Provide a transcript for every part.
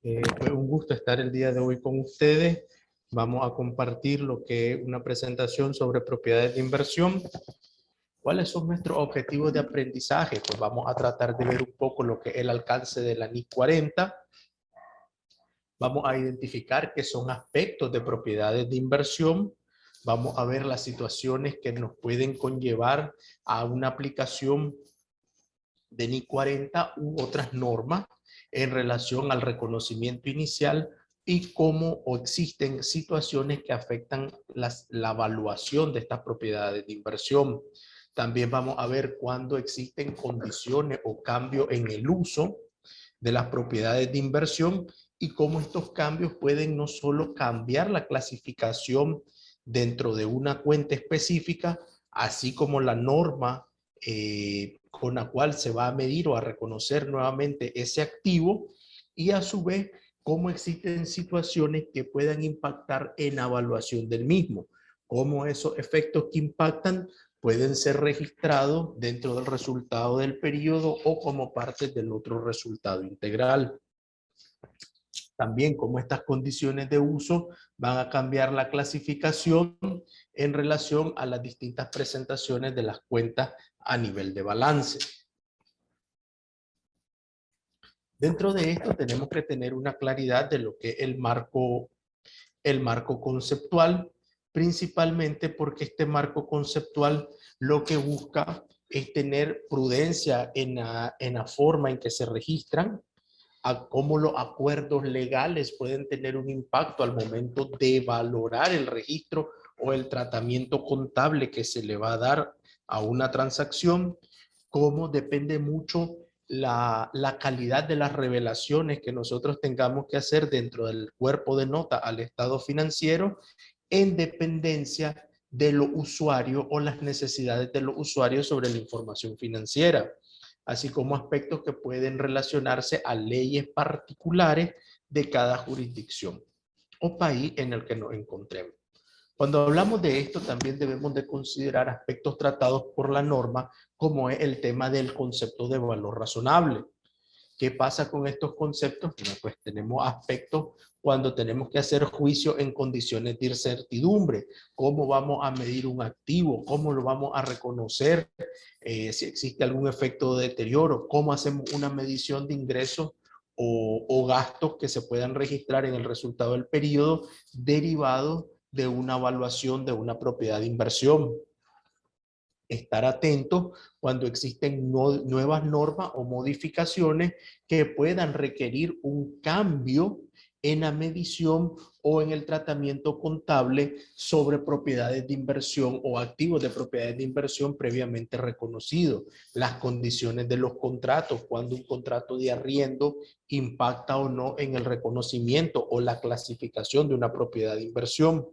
Fue un gusto estar el día de hoy con ustedes. Vamos a compartir lo que es una presentación sobre propiedades de inversión. ¿Cuáles son nuestros objetivos de aprendizaje? Pues vamos a tratar de ver un poco lo que es el alcance de la NIC 40. Vamos a identificar qué son aspectos de propiedades de inversión. Vamos a ver las situaciones que nos pueden conllevar a una aplicación de NIC 40 u otras normas en relación al reconocimiento inicial y cómo existen situaciones que afectan la evaluación de estas propiedades de inversión. También vamos a ver cuándo existen condiciones o cambios en el uso de las propiedades de inversión y cómo estos cambios pueden no solo cambiar la clasificación dentro de una cuenta específica, así como la norma con la cual se va a medir o a reconocer nuevamente ese activo, y a su vez cómo existen situaciones que puedan impactar en la evaluación del mismo, cómo esos efectos que impactan pueden ser registrados dentro del resultado del periodo o como parte del otro resultado integral. También cómo estas condiciones de uso van a cambiar la clasificación en relación a las distintas presentaciones de las cuentas a nivel de balance. Dentro de esto tenemos que tener una claridad de lo que es el marco conceptual, principalmente porque este marco conceptual lo que busca es tener prudencia en la forma en que se registran, a cómo los acuerdos legales pueden tener un impacto al momento de valorar el registro o el tratamiento contable que se le va a dar a una transacción, cómo depende mucho la calidad de las revelaciones que nosotros tengamos que hacer dentro del cuerpo de nota al estado financiero en dependencia de los usuarios o las necesidades de los usuarios sobre la información financiera, así como aspectos que pueden relacionarse a leyes particulares de cada jurisdicción o país en el que nos encontremos. Cuando hablamos de esto, también debemos de considerar aspectos tratados por la norma, como es el tema del concepto de valor razonable. ¿Qué pasa con estos conceptos? Bueno, pues tenemos aspectos cuando tenemos que hacer juicio en condiciones de incertidumbre. ¿Cómo vamos a medir un activo? ¿Cómo lo vamos a reconocer? Si existe algún efecto de deterioro. ¿Cómo hacemos una medición de ingresos o gastos que se puedan registrar en el resultado del periodo derivado de una evaluación de una propiedad de inversión? Estar atentos cuando existen nuevas normas o modificaciones que puedan requerir un cambio en la medición o en el tratamiento contable sobre propiedades de inversión o activos de propiedades de inversión previamente reconocidos. Las condiciones de los contratos, cuando un contrato de arriendo impacta o no en el reconocimiento o la clasificación de una propiedad de inversión.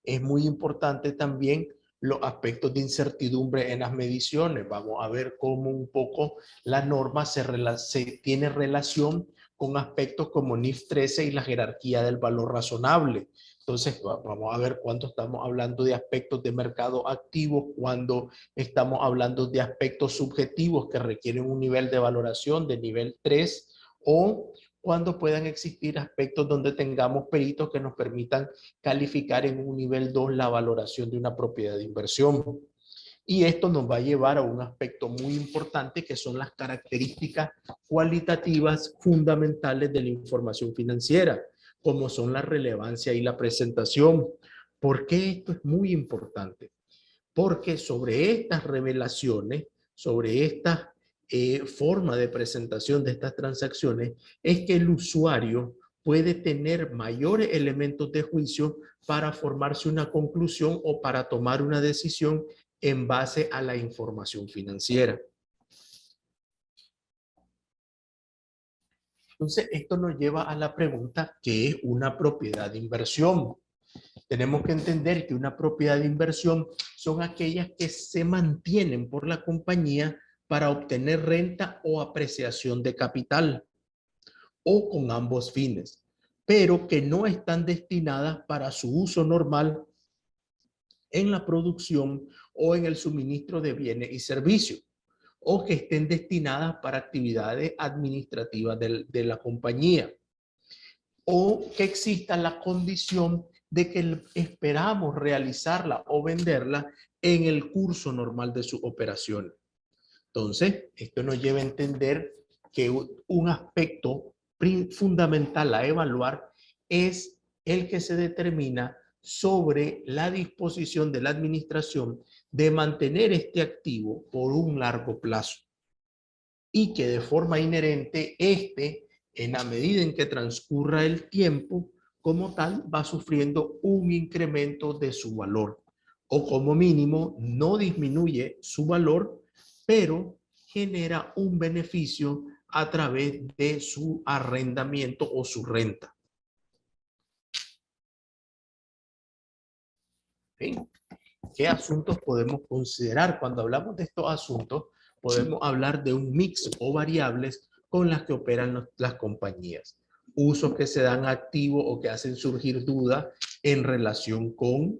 Es muy importante también los aspectos de incertidumbre en las mediciones. Vamos a ver cómo un poco la norma se tiene relación con aspectos como NIF 13 y la jerarquía del valor razonable. Entonces, vamos a ver cuándo estamos hablando de aspectos de mercado activo, cuando estamos hablando de aspectos subjetivos que requieren un nivel de valoración de nivel 3, o cuando puedan existir aspectos donde tengamos peritos que nos permitan calificar en un nivel 2 la valoración de una propiedad de inversión. Y esto nos va a llevar a un aspecto muy importante que son las características cualitativas fundamentales de la información financiera, como son la relevancia y la presentación. ¿Por qué esto es muy importante? Porque sobre estas revelaciones, sobre esta forma de presentación de estas transacciones, es que el usuario puede tener mayores elementos de juicio para formarse una conclusión o para tomar una decisión en base a la información financiera. Entonces, esto nos lleva a la pregunta, ¿qué es una propiedad de inversión? Tenemos que entender que una propiedad de inversión son aquellas que se mantienen por la compañía para obtener renta o apreciación de capital, o con ambos fines, pero que no están destinadas para su uso normal en la producción o en el suministro de bienes y servicios, o que estén destinadas para actividades administrativas de la compañía, o que exista la condición de que esperamos realizarla o venderla en el curso normal de su operación. Entonces, esto nos lleva a entender que un aspecto fundamental a evaluar es el que se determina sobre la disposición de la administración de mantener este activo por un largo plazo y que de forma inherente en la medida en que transcurra el tiempo, como tal, va sufriendo un incremento de su valor o como mínimo no disminuye su valor, pero genera un beneficio a través de su arrendamiento o su renta. ¿Sí? ¿Qué asuntos podemos considerar? Cuando hablamos de estos asuntos, podemos hablar de un mix o variables con las que operan las compañías. Usos que se dan activos o que hacen surgir dudas en relación con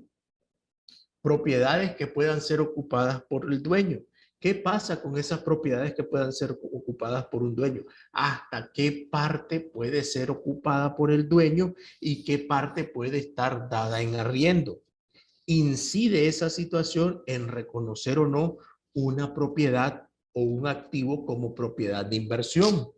propiedades que puedan ser ocupadas por el dueño. ¿Qué pasa con esas propiedades que puedan ser ocupadas por un dueño? ¿Hasta qué parte puede ser ocupada por el dueño y qué parte puede estar dada en arriendo? ¿Incide esa situación en reconocer o no una propiedad o un activo como propiedad de inversión?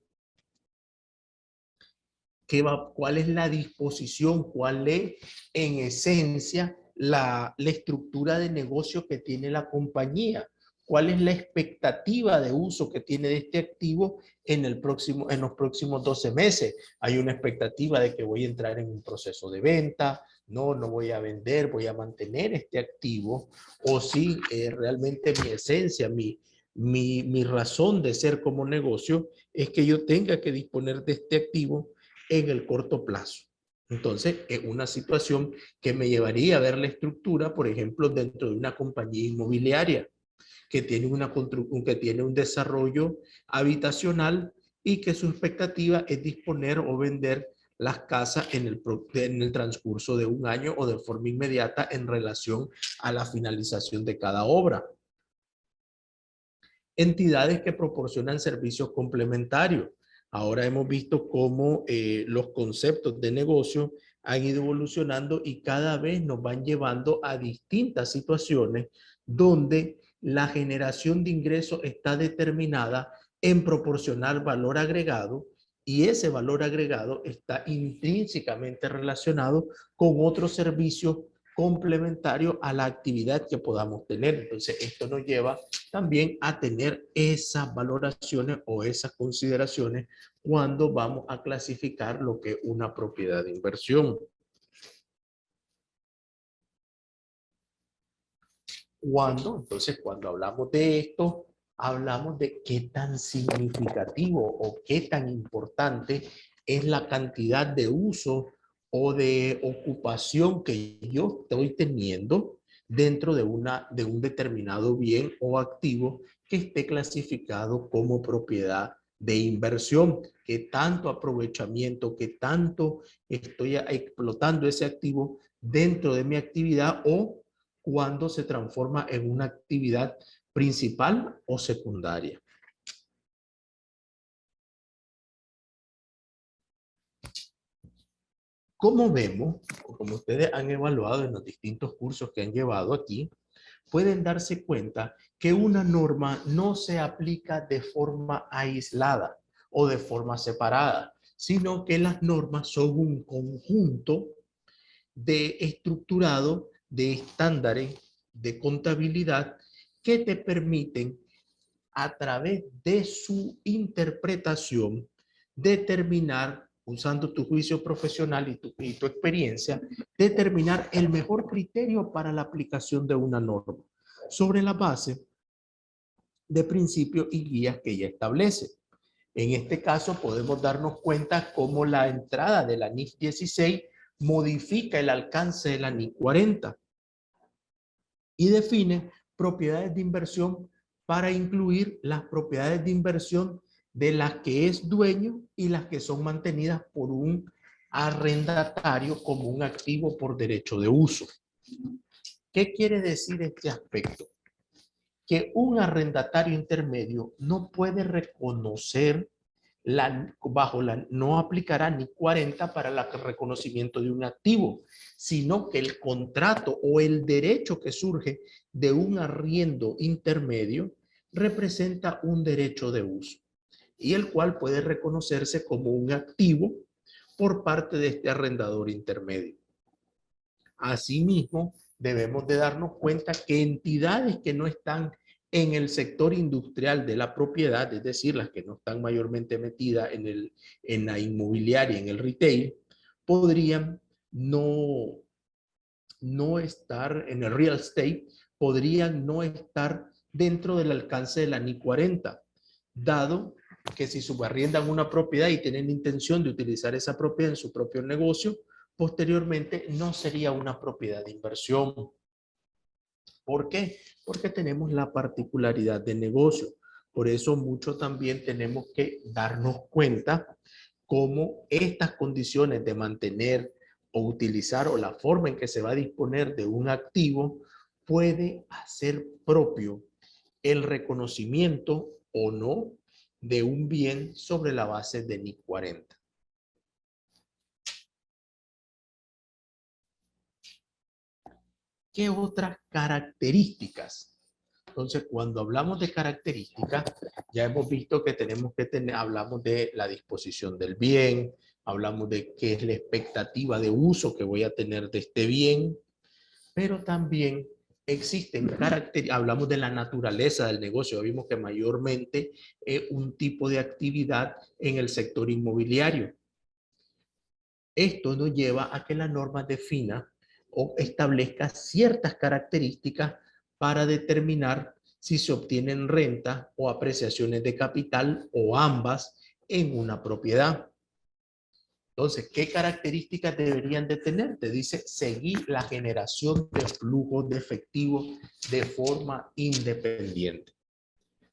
¿Cuál es la disposición? ¿Cuál es en esencia la estructura de negocio que tiene la compañía? ¿Cuál es la expectativa de uso que tiene de este activo en los próximos 12 meses? ¿Hay una expectativa de que voy a entrar en un proceso de venta? No voy a vender, voy a mantener este activo. O si realmente mi esencia, mi razón de ser como negocio es que yo tenga que disponer de este activo en el corto plazo. Entonces, es una situación que me llevaría a ver la estructura, por ejemplo, dentro de una compañía inmobiliaria que tiene, que tiene un desarrollo habitacional y que su expectativa es disponer o vender las casas en el transcurso de un año o de forma inmediata en relación a la finalización de cada obra. Entidades que proporcionan servicios complementarios. Ahora hemos visto cómo los conceptos de negocio han ido evolucionando y cada vez nos van llevando a distintas situaciones donde la generación de ingresos está determinada en proporcionar valor agregado y ese valor agregado está intrínsecamente relacionado con otros servicios complementarios a la actividad que podamos tener. Entonces, esto nos lleva también a tener esas valoraciones o esas consideraciones cuando vamos a clasificar lo que es una propiedad de inversión. Cuando hablamos de esto, hablamos de qué tan significativo o qué tan importante es la cantidad de uso o de ocupación que yo estoy teniendo dentro de un determinado bien o activo que esté clasificado como propiedad de inversión, que tanto aprovechamiento, que tanto estoy explotando ese activo dentro de mi actividad o cuando se transforma en una actividad principal o secundaria. Como vemos, o como ustedes han evaluado en los distintos cursos que han llevado aquí, pueden darse cuenta que una norma no se aplica de forma aislada o de forma separada, sino que las normas son un conjunto de estructurado de estándares de contabilidad que te permiten a través de su interpretación determinar, usando tu juicio profesional y tu experiencia, determinar el mejor criterio para la aplicación de una norma sobre la base de principios y guías que ella establece. En este caso podemos darnos cuenta cómo la entrada de la NIF 16 modifica el alcance de la NIF 40 y define propiedades de inversión para incluir las propiedades de inversión de las que es dueño y las que son mantenidas por un arrendatario como un activo por derecho de uso. ¿Qué quiere decir este aspecto? que un arrendatario intermedio no puede reconocer, no aplicará ni 40 para el reconocimiento de un activo, sino que el contrato o el derecho que surge de un arriendo intermedio representa un derecho de uso y el cual puede reconocerse como un activo por parte de este arrendador intermedio. Asimismo, debemos de darnos cuenta que entidades que no están en el sector industrial de la propiedad, es decir, las que no están mayormente metidas en la inmobiliaria, en el retail, podrían no estar en el real estate, podrían no estar dentro del alcance de la NI 40, dado que si subarriendan una propiedad y tienen intención de utilizar esa propiedad en su propio negocio, posteriormente no sería una propiedad de inversión. ¿Por qué? Porque tenemos la particularidad de negocio. Por eso mucho también tenemos que darnos cuenta cómo estas condiciones de mantener o utilizar o la forma en que se va a disponer de un activo puede hacer propio el reconocimiento o no de un bien sobre la base de NIC 40. ¿Qué otras características? Entonces, cuando hablamos de características, ya hemos visto que tenemos que tener, hablamos de la disposición del bien, hablamos de qué es la expectativa de uso que voy a tener de este bien, pero también existen características, hablamos de la naturaleza del negocio, vimos que mayormente es un tipo de actividad en el sector inmobiliario. Esto nos lleva a que la norma defina o establezca ciertas características para determinar si se obtienen renta o apreciaciones de capital o ambas en una propiedad. Entonces, ¿qué características deberían de tener? Te dice seguir la generación de flujos de efectivo de forma independiente.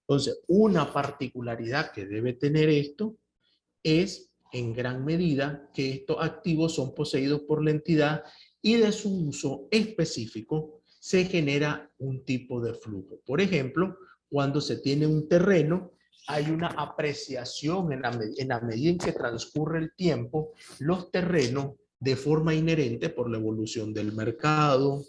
Entonces, una particularidad que debe tener esto es en gran medida que estos activos son poseídos por la entidad y de su uso específico se genera un tipo de flujo. Por ejemplo, cuando se tiene un terreno, hay una apreciación en la medida en que transcurre el tiempo, los terrenos de forma inherente por la evolución del mercado,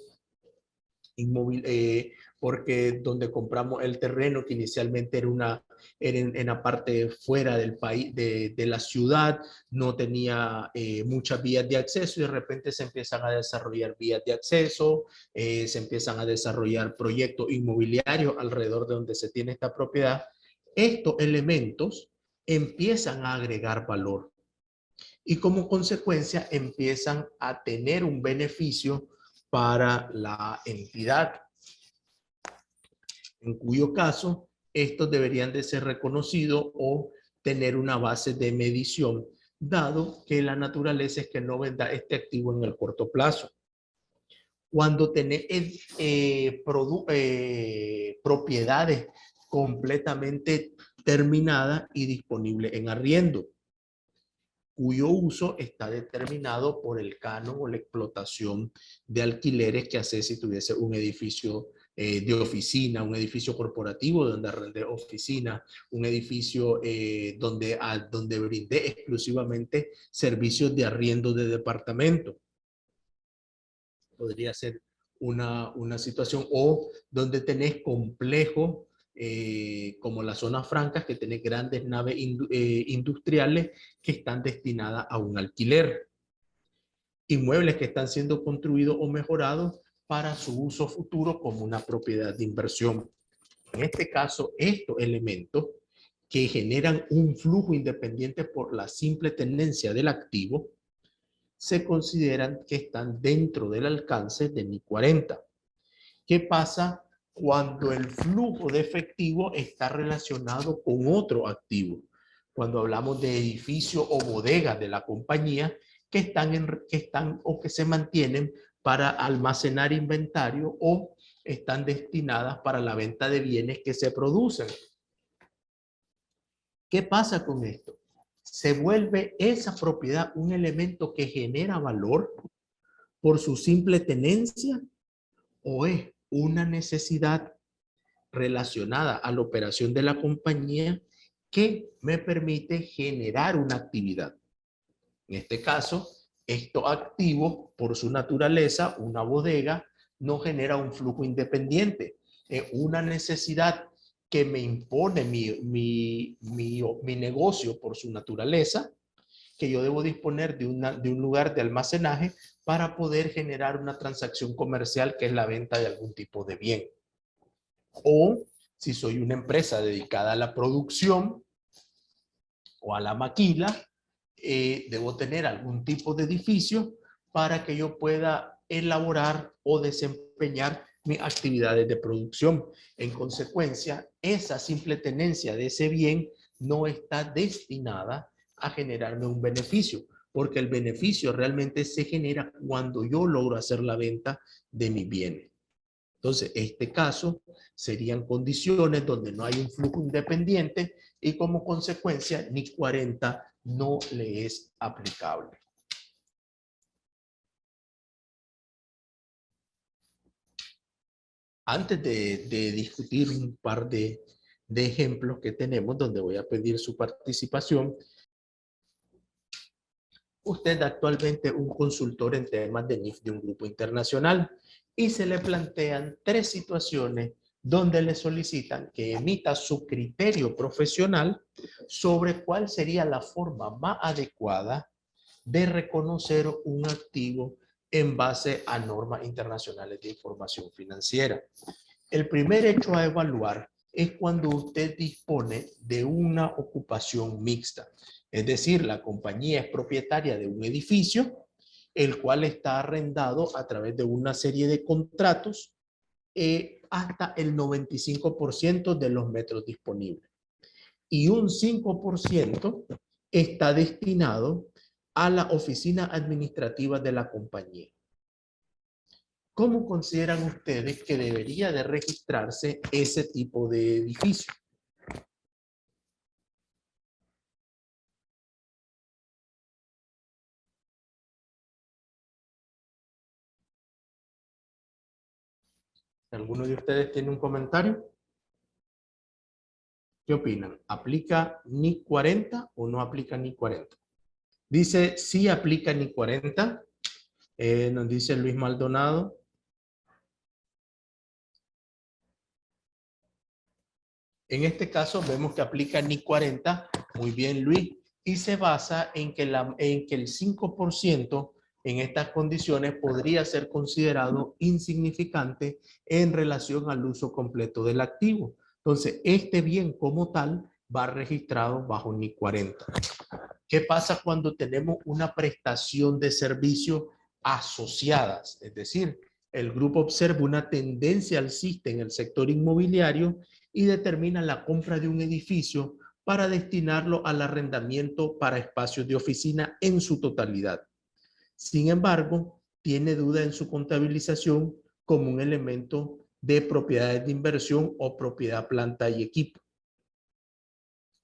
porque donde compramos el terreno que inicialmente era en la parte fuera del país, de la ciudad, no tenía muchas vías de acceso y de repente se empiezan a desarrollar vías de acceso, se empiezan a desarrollar proyectos inmobiliarios alrededor de donde se tiene esta propiedad. Estos elementos empiezan a agregar valor y como consecuencia empiezan a tener un beneficio para la entidad, en cuyo caso estos deberían de ser reconocidos o tener una base de medición, dado que la naturaleza es que no venda este activo en el corto plazo. Cuando tenés propiedades completamente terminadas y disponibles en arriendo, cuyo uso está determinado por el canon o la explotación de alquileres que hace si tuviese un edificio de oficina, un edificio corporativo donde arrendé oficina, un edificio donde brindé exclusivamente servicios de arriendo de departamento. Podría ser una situación, o donde tenés complejos como las zonas francas, que tenés grandes naves industriales que están destinadas a un alquiler. Inmuebles que están siendo construidos o mejorados para su uso futuro como una propiedad de inversión. En este caso, estos elementos que generan un flujo independiente por la simple tenencia del activo, se consideran que están dentro del alcance de NIC 40. ¿Qué pasa cuando el flujo de efectivo está relacionado con otro activo? Cuando hablamos de edificios o bodegas de la compañía que están o que se mantienen para almacenar inventario o están destinadas para la venta de bienes que se producen. ¿Qué pasa con esto? Se vuelve esa propiedad un elemento que genera valor por su simple tenencia, o es una necesidad relacionada a la operación de la compañía que me permite generar una actividad. En este caso, estos activos, por su naturaleza, una bodega, no genera un flujo independiente. Es una necesidad que me impone mi negocio por su naturaleza, que yo debo disponer de un lugar de almacenaje para poder generar una transacción comercial que es la venta de algún tipo de bien. O si soy una empresa dedicada a la producción o a la maquila, debo tener algún tipo de edificio para que yo pueda elaborar o desempeñar mis actividades de producción. En consecuencia, esa simple tenencia de ese bien no está destinada a generarme un beneficio, porque el beneficio realmente se genera cuando yo logro hacer la venta de mis bienes. Entonces, este caso serían condiciones donde no hay un flujo independiente y como consecuencia NIC 40 no le es aplicable. Antes de discutir un par de ejemplos que tenemos donde voy a pedir su participación, usted actualmente es un consultor en temas de NIF de un grupo internacional y se le plantean 3 situaciones donde le solicitan que emita su criterio profesional sobre cuál sería la forma más adecuada de reconocer un activo en base a normas internacionales de información financiera. El primer hecho a evaluar es cuando usted dispone de una ocupación mixta. Es decir, la compañía es propietaria de un edificio, el cual está arrendado a través de una serie de contratos hasta el 95% de los metros disponibles. Y un 5% está destinado a la oficina administrativa de la compañía. ¿Cómo consideran ustedes que debería de registrarse ese tipo de edificio? ¿Alguno de ustedes tiene un comentario? ¿Qué opinan? ¿Aplica NIC 40 o no aplica NIC 40? Dice, sí aplica NIC 40. Nos dice Luis Maldonado. En este caso vemos que aplica NIC 40. Muy bien, Luis. Y se basa en que el 5% en estas condiciones podría ser considerado insignificante en relación al uso completo del activo. Entonces, este bien como tal va registrado bajo NIC 40. ¿Qué pasa cuando tenemos una prestación de servicio asociadas? Es decir, el grupo observa una tendencia alcista en el sector inmobiliario y determina la compra de un edificio para destinarlo al arrendamiento para espacios de oficina en su totalidad. Sin embargo, tiene duda en su contabilización como un elemento de propiedades de inversión o propiedad, planta y equipo.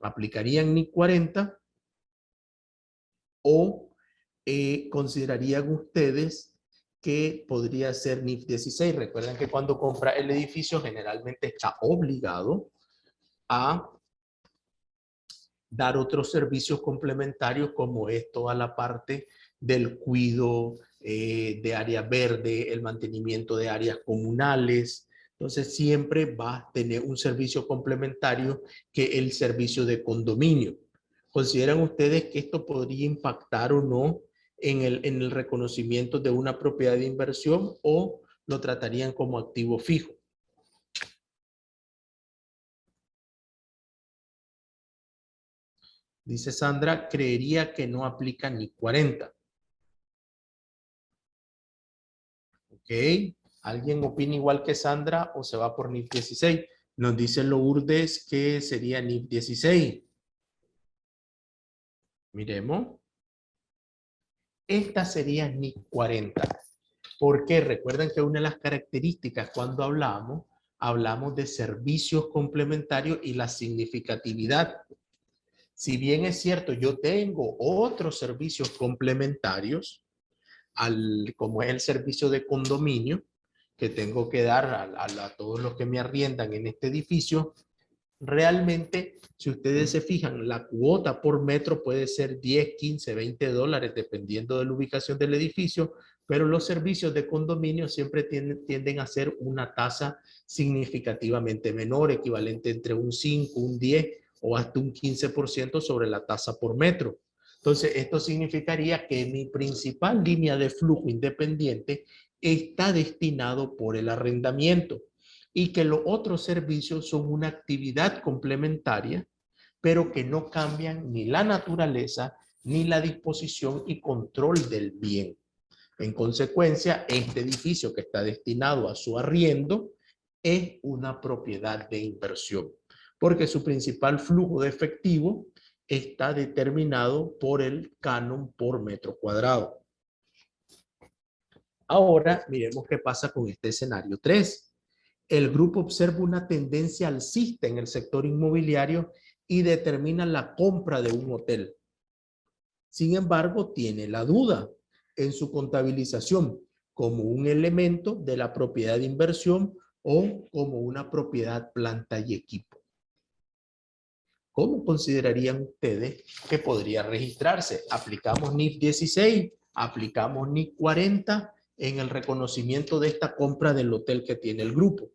¿Aplicarían NIC 40? ¿O considerarían ustedes que podría ser NIF 16? Recuerden que cuando compra el edificio generalmente está obligado a dar otros servicios complementarios como es toda la parte del cuidado de área verde, el mantenimiento de áreas comunales. Entonces siempre va a tener un servicio complementario que el servicio de condominio. ¿Consideran ustedes que esto podría impactar o no en el reconocimiento de una propiedad de inversión o lo tratarían como activo fijo? Dice Sandra, creería que no aplica ni 40. ¿Ok? ¿Alguien opina igual que Sandra o se va por NIF 16? Nos dice Lourdes que sería NIF 16. Miremos. Esta sería NIF 40. Porque recuerden que una de las características cuando hablamos de servicios complementarios y la significatividad. Si bien es cierto, yo tengo otros servicios complementarios, como es el servicio de condominio, que tengo que dar a todos los que me arriendan en este edificio, realmente, si ustedes se fijan, la cuota por metro puede ser 10, 15, 20 dólares, dependiendo de la ubicación del edificio, pero los servicios de condominio siempre tienden a ser una tasa significativamente menor, equivalente entre un 5, un 10 o hasta un 15% sobre la tasa por metro. Entonces, esto significaría que mi principal línea de flujo independiente está destinado por el arrendamiento y que los otros servicios son una actividad complementaria, pero que no cambian ni la naturaleza, ni la disposición y control del bien. En consecuencia, este edificio que está destinado a su arriendo es una propiedad de inversión, porque su principal flujo de efectivo está determinado por el canon por metro cuadrado. Ahora, miremos qué pasa con este escenario 3. El grupo observa una tendencia alcista en el sector inmobiliario y determina la compra de un hotel. Sin embargo, tiene la duda en su contabilización como un elemento de la propiedad de inversión o como una propiedad, planta y equipo. ¿Cómo considerarían ustedes que podría registrarse? ¿Aplicamos NIF 16? ¿Aplicamos NIF 40 en el reconocimiento de esta compra del hotel que tiene el grupo?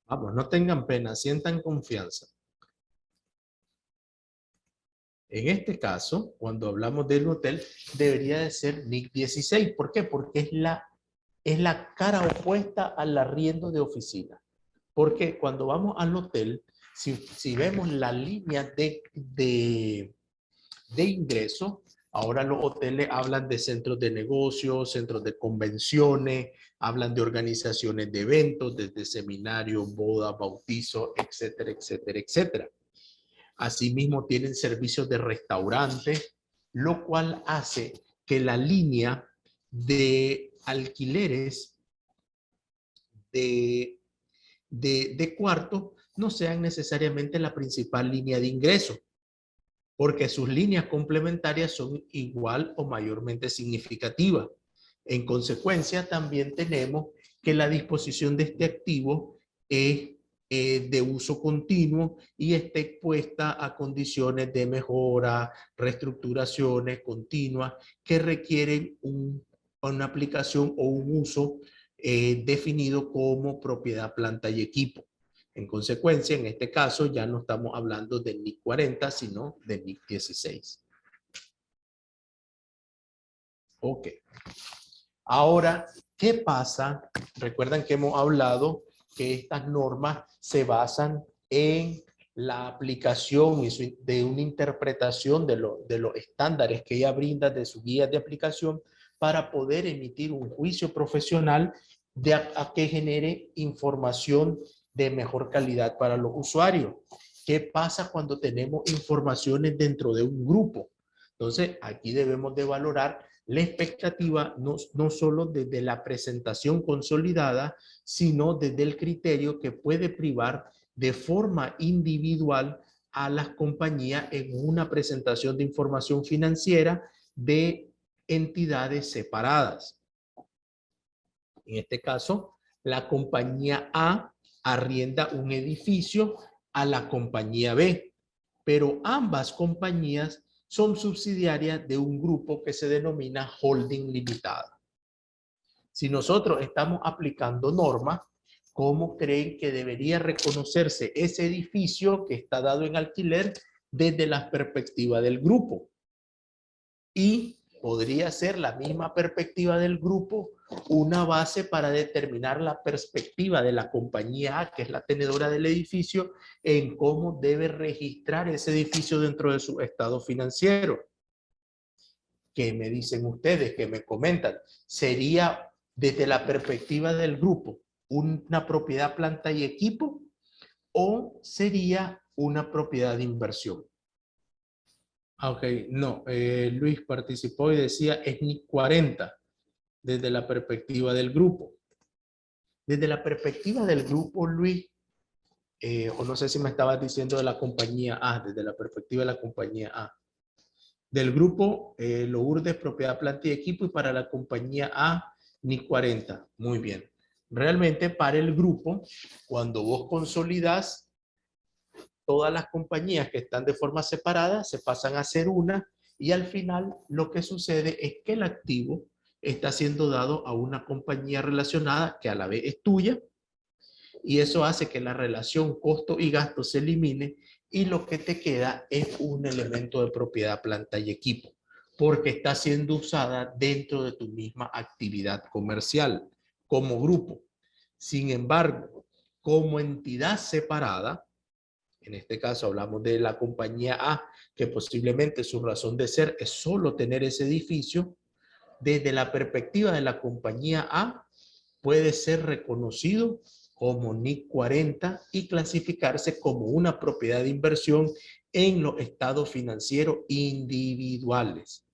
Vamos, no tengan pena, sientan confianza. En este caso, cuando hablamos del hotel, debería de ser NIC 16. ¿Por qué? Porque es la cara opuesta al arriendo de oficina. Porque cuando vamos al hotel, si vemos la línea de ingreso, ahora los hoteles hablan de centros de negocios, centros de convenciones, hablan de organizaciones de eventos, desde seminarios, bodas, bautizos, etcétera, etcétera, etcétera. Asimismo, tienen servicios de restaurante, lo cual hace que la línea de alquileres de cuartos no sean necesariamente la principal línea de ingreso, porque sus líneas complementarias son igual o mayormente significativas. En consecuencia, también tenemos que la disposición de este activo es de uso continuo y está expuesta a condiciones de mejora, reestructuraciones continuas que requieren una aplicación o un uso definido como propiedad, planta y equipo. En consecuencia, en este caso ya no estamos hablando del NIC 40, sino del NIC 16. Ok. Ahora, ¿qué pasa? Recuerdan que hemos hablado que estas normas se basan en la aplicación de una interpretación de los estándares que ella brinda de sus guías de aplicación para poder emitir un juicio profesional a que genere información de mejor calidad para los usuarios. ¿Qué pasa cuando tenemos informaciones dentro de un grupo? Entonces, aquí debemos de valorar la expectativa no solo desde la presentación consolidada, sino desde el criterio que puede privar de forma individual a las compañías en una presentación de información financiera de entidades separadas. En este caso, la compañía A arrienda un edificio a la compañía B, pero ambas compañías son subsidiarias de un grupo que se denomina holding limitada. Si nosotros estamos aplicando normas, ¿cómo creen que debería reconocerse ese edificio que está dado en alquiler desde la perspectiva del grupo? Y podría ser la misma perspectiva del grupo una base para determinar la perspectiva de la compañía A, que es la tenedora del edificio, en cómo debe registrar ese edificio dentro de su estado financiero. ¿Qué me dicen ustedes? ¿Qué me comentan? ¿Sería desde la perspectiva del grupo una propiedad, planta y equipo, o sería una propiedad de inversión. Ok, no, Luis participó y decía es NIC 40 desde la perspectiva del grupo. Desde la perspectiva del grupo, Luis, o no sé si me estabas diciendo de la compañía A, desde la perspectiva de la compañía A. Del grupo, lo urdes, propiedad, planta y equipo, y para la compañía A, NIC 40. Muy bien. Realmente para el grupo, cuando vos consolidás, todas las compañías que están de forma separada se pasan a ser una, y al final lo que sucede es que el activo está siendo dado a una compañía relacionada que a la vez es tuya, y eso hace que la relación costo y gasto se elimine, y lo que te queda es un elemento de propiedad, planta y equipo, porque está siendo usada dentro de tu misma actividad comercial como grupo. Sin embargo, como entidad separada, en este caso hablamos de la compañía A, que posiblemente su razón de ser es solo tener ese edificio, desde la perspectiva de la compañía A, puede ser reconocido como NIC 40 y clasificarse como una propiedad de inversión en los estados financieros individuales.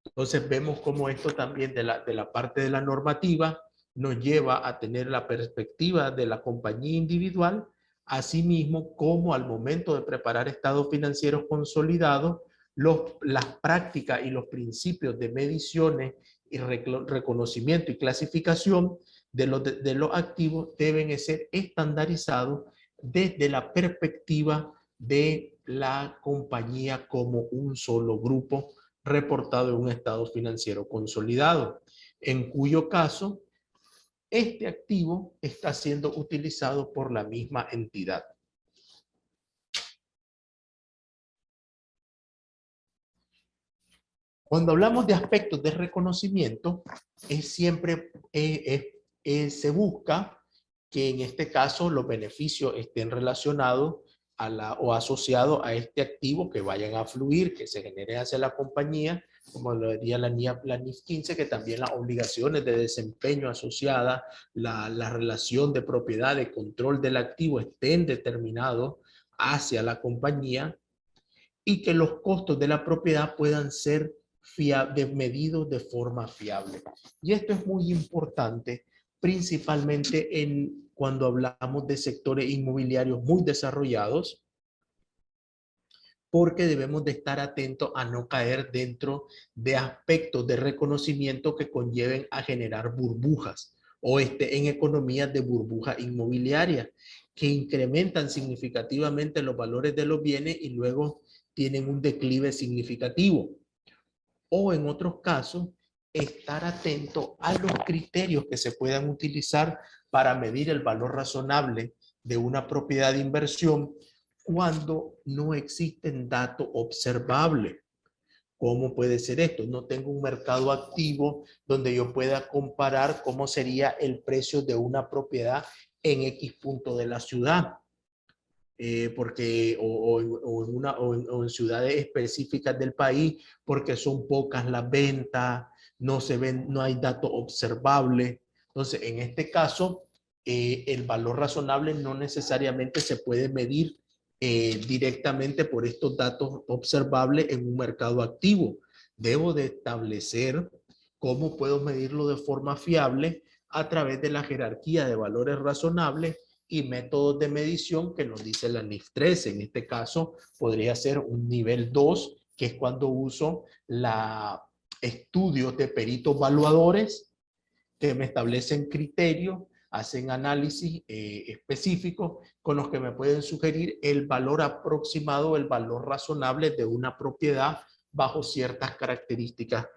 Entonces vemos cómo esto también de la parte de la normativa nos lleva a tener la perspectiva de la compañía individual, asimismo como al momento de preparar estados financieros consolidados, las prácticas y los principios de mediciones y reconocimiento y clasificación de los activos deben ser estandarizados desde la perspectiva de la compañía como un solo grupo reportado en un estado financiero consolidado, en cuyo caso este activo está siendo utilizado por la misma entidad. Cuando hablamos de aspectos de reconocimiento, se busca que en este caso los beneficios estén relacionados o asociados a este activo, que vayan a fluir, que se genere hacia la compañía, como lo diría la NIF 15, que también las obligaciones de desempeño asociadas, la relación de propiedad, de control del activo estén determinados hacia la compañía, y que los costos de la propiedad puedan ser medidos de forma fiable. Y esto es muy importante, principalmente cuando hablamos de sectores inmobiliarios muy desarrollados, porque debemos de estar atentos a no caer dentro de aspectos de reconocimiento que conlleven a generar burbujas o en economías de burbuja inmobiliaria que incrementan significativamente los valores de los bienes y luego tienen un declive significativo. O en otros casos, estar atento a los criterios que se puedan utilizar para medir el valor razonable de una propiedad de inversión cuando no existen datos observables. ¿Cómo puede ser esto? No tengo un mercado activo donde yo pueda comparar cómo sería el precio de una propiedad en X punto de la ciudad. Porque o en ciudades específicas del país, porque son pocas las ventas, no hay datos observables. Entonces, en este caso, el valor razonable no necesariamente se puede medir directamente por estos datos observables en un mercado activo. Debo de establecer cómo puedo medirlo de forma fiable a través de la jerarquía de valores razonables y métodos de medición que nos dice la NIF 13. En este caso podría ser un nivel 2, que es cuando uso estudios de peritos evaluadores que me establecen criterios, hacen análisis específicos con los que me pueden sugerir el valor aproximado, el valor razonable de una propiedad bajo ciertas características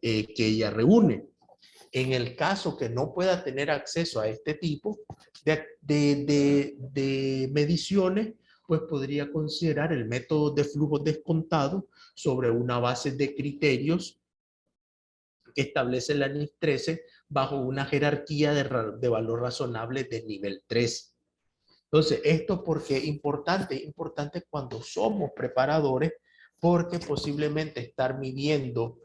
que ella reúne. En el caso que no pueda tener acceso a este tipo de mediciones, pues podría considerar el método de flujo descontado sobre una base de criterios que establece la NIF 13 bajo una jerarquía de valor razonable de nivel 3. Entonces, esto porque es importante cuando somos preparadores, porque posiblemente estar midiendo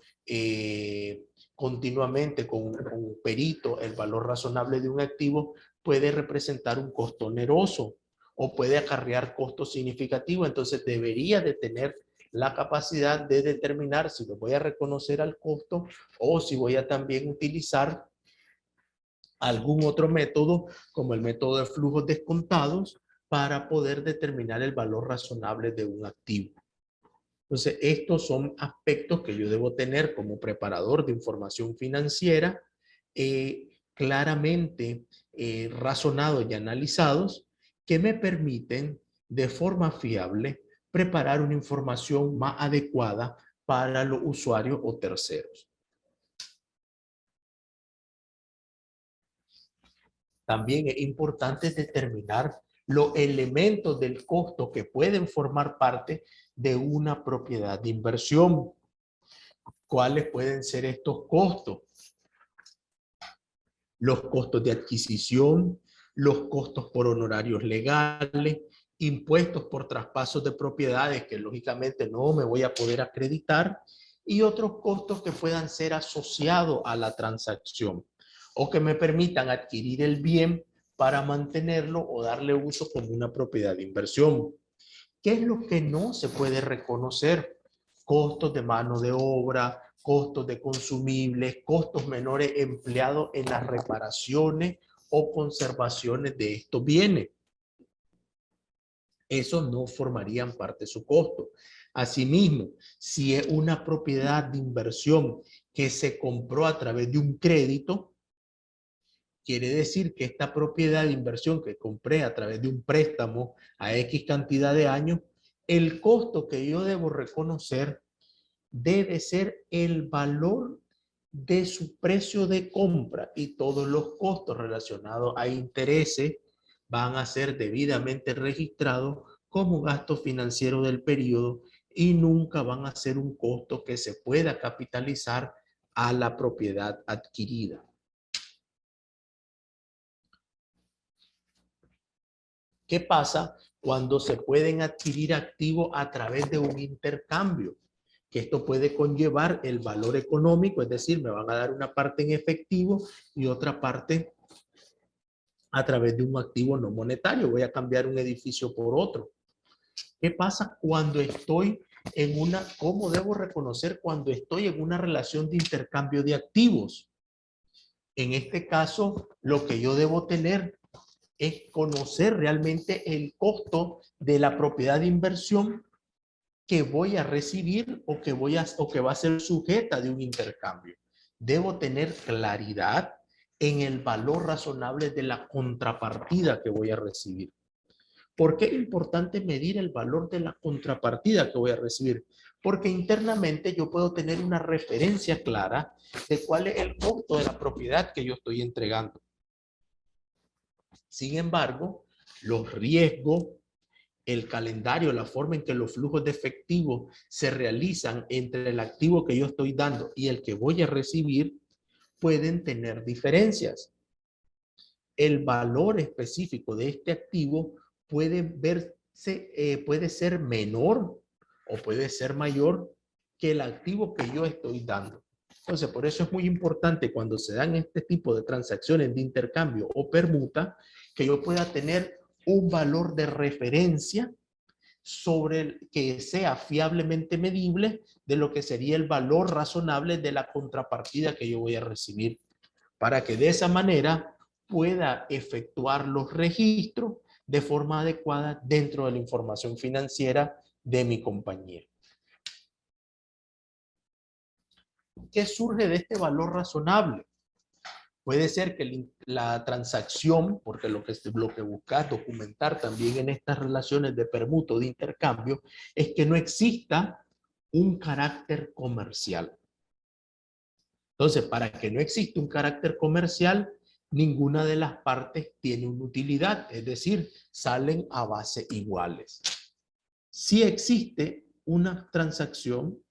continuamente con un perito el valor razonable de un activo, puede representar un costo oneroso o puede acarrear costos significativos. Entonces debería de tener la capacidad de determinar si lo voy a reconocer al costo o si voy a también utilizar algún otro método, como el método de flujos descontados, para poder determinar el valor razonable de un activo. Entonces, estos son aspectos que yo debo tener como preparador de información financiera, claramente razonados y analizados, que me permiten de forma fiable preparar una información más adecuada para los usuarios o terceros. También es importante determinar los elementos del costo que pueden formar parte de una propiedad de inversión. ¿Cuáles pueden ser estos costos? Los costos de adquisición, los costos por honorarios legales, impuestos por traspasos de propiedades que lógicamente no me voy a poder acreditar, y otros costos que puedan ser asociados a la transacción o que me permitan adquirir el bien para mantenerlo o darle uso como una propiedad de inversión. ¿Qué es lo que no se puede reconocer? Costos de mano de obra, costos de consumibles, costos menores empleados en las reparaciones o conservaciones de estos bienes. Esos no formarían parte de su costo. Asimismo, si es una propiedad de inversión que se compró a través de un crédito, quiere decir que esta propiedad de inversión que compré a través de un préstamo a X cantidad de años, el costo que yo debo reconocer debe ser el valor de su precio de compra, y todos los costos relacionados a intereses van a ser debidamente registrados como gasto financiero del periodo y nunca van a ser un costo que se pueda capitalizar a la propiedad adquirida. ¿Qué pasa cuando se pueden adquirir activos a través de un intercambio? Que esto puede conllevar el valor económico, es decir, me van a dar una parte en efectivo y otra parte a través de un activo no monetario. Voy a cambiar un edificio por otro. ¿Qué pasa cuando estoy en una, cómo debo reconocer cuando estoy en una relación de intercambio de activos? En este caso, lo que yo debo tener es conocer realmente el costo de la propiedad de inversión que voy a recibir o que va a ser sujeta de un intercambio. Debo tener claridad en el valor razonable de la contrapartida que voy a recibir. ¿Por qué es importante medir el valor de la contrapartida que voy a recibir? Porque internamente yo puedo tener una referencia clara de cuál es el costo de la propiedad que yo estoy entregando. Sin embargo, los riesgos, el calendario, la forma en que los flujos de efectivo se realizan entre el activo que yo estoy dando y el que voy a recibir, pueden tener diferencias. El valor específico de este activo puede ser menor o puede ser mayor que el activo que yo estoy dando. Entonces, por eso es muy importante cuando se dan este tipo de transacciones de intercambio o permuta, que yo pueda tener un valor de referencia sobre el que sea fiablemente medible de lo que sería el valor razonable de la contrapartida que yo voy a recibir, para que de esa manera pueda efectuar los registros de forma adecuada dentro de la información financiera de mi compañía. ¿Qué surge de este valor razonable? Puede ser que la transacción, porque lo que buscas documentar también en estas relaciones de permuta de intercambio, es que no exista un carácter comercial. Entonces, para que no exista un carácter comercial, ninguna de las partes tiene una utilidad, es decir, salen a base iguales. Si existe una transacción,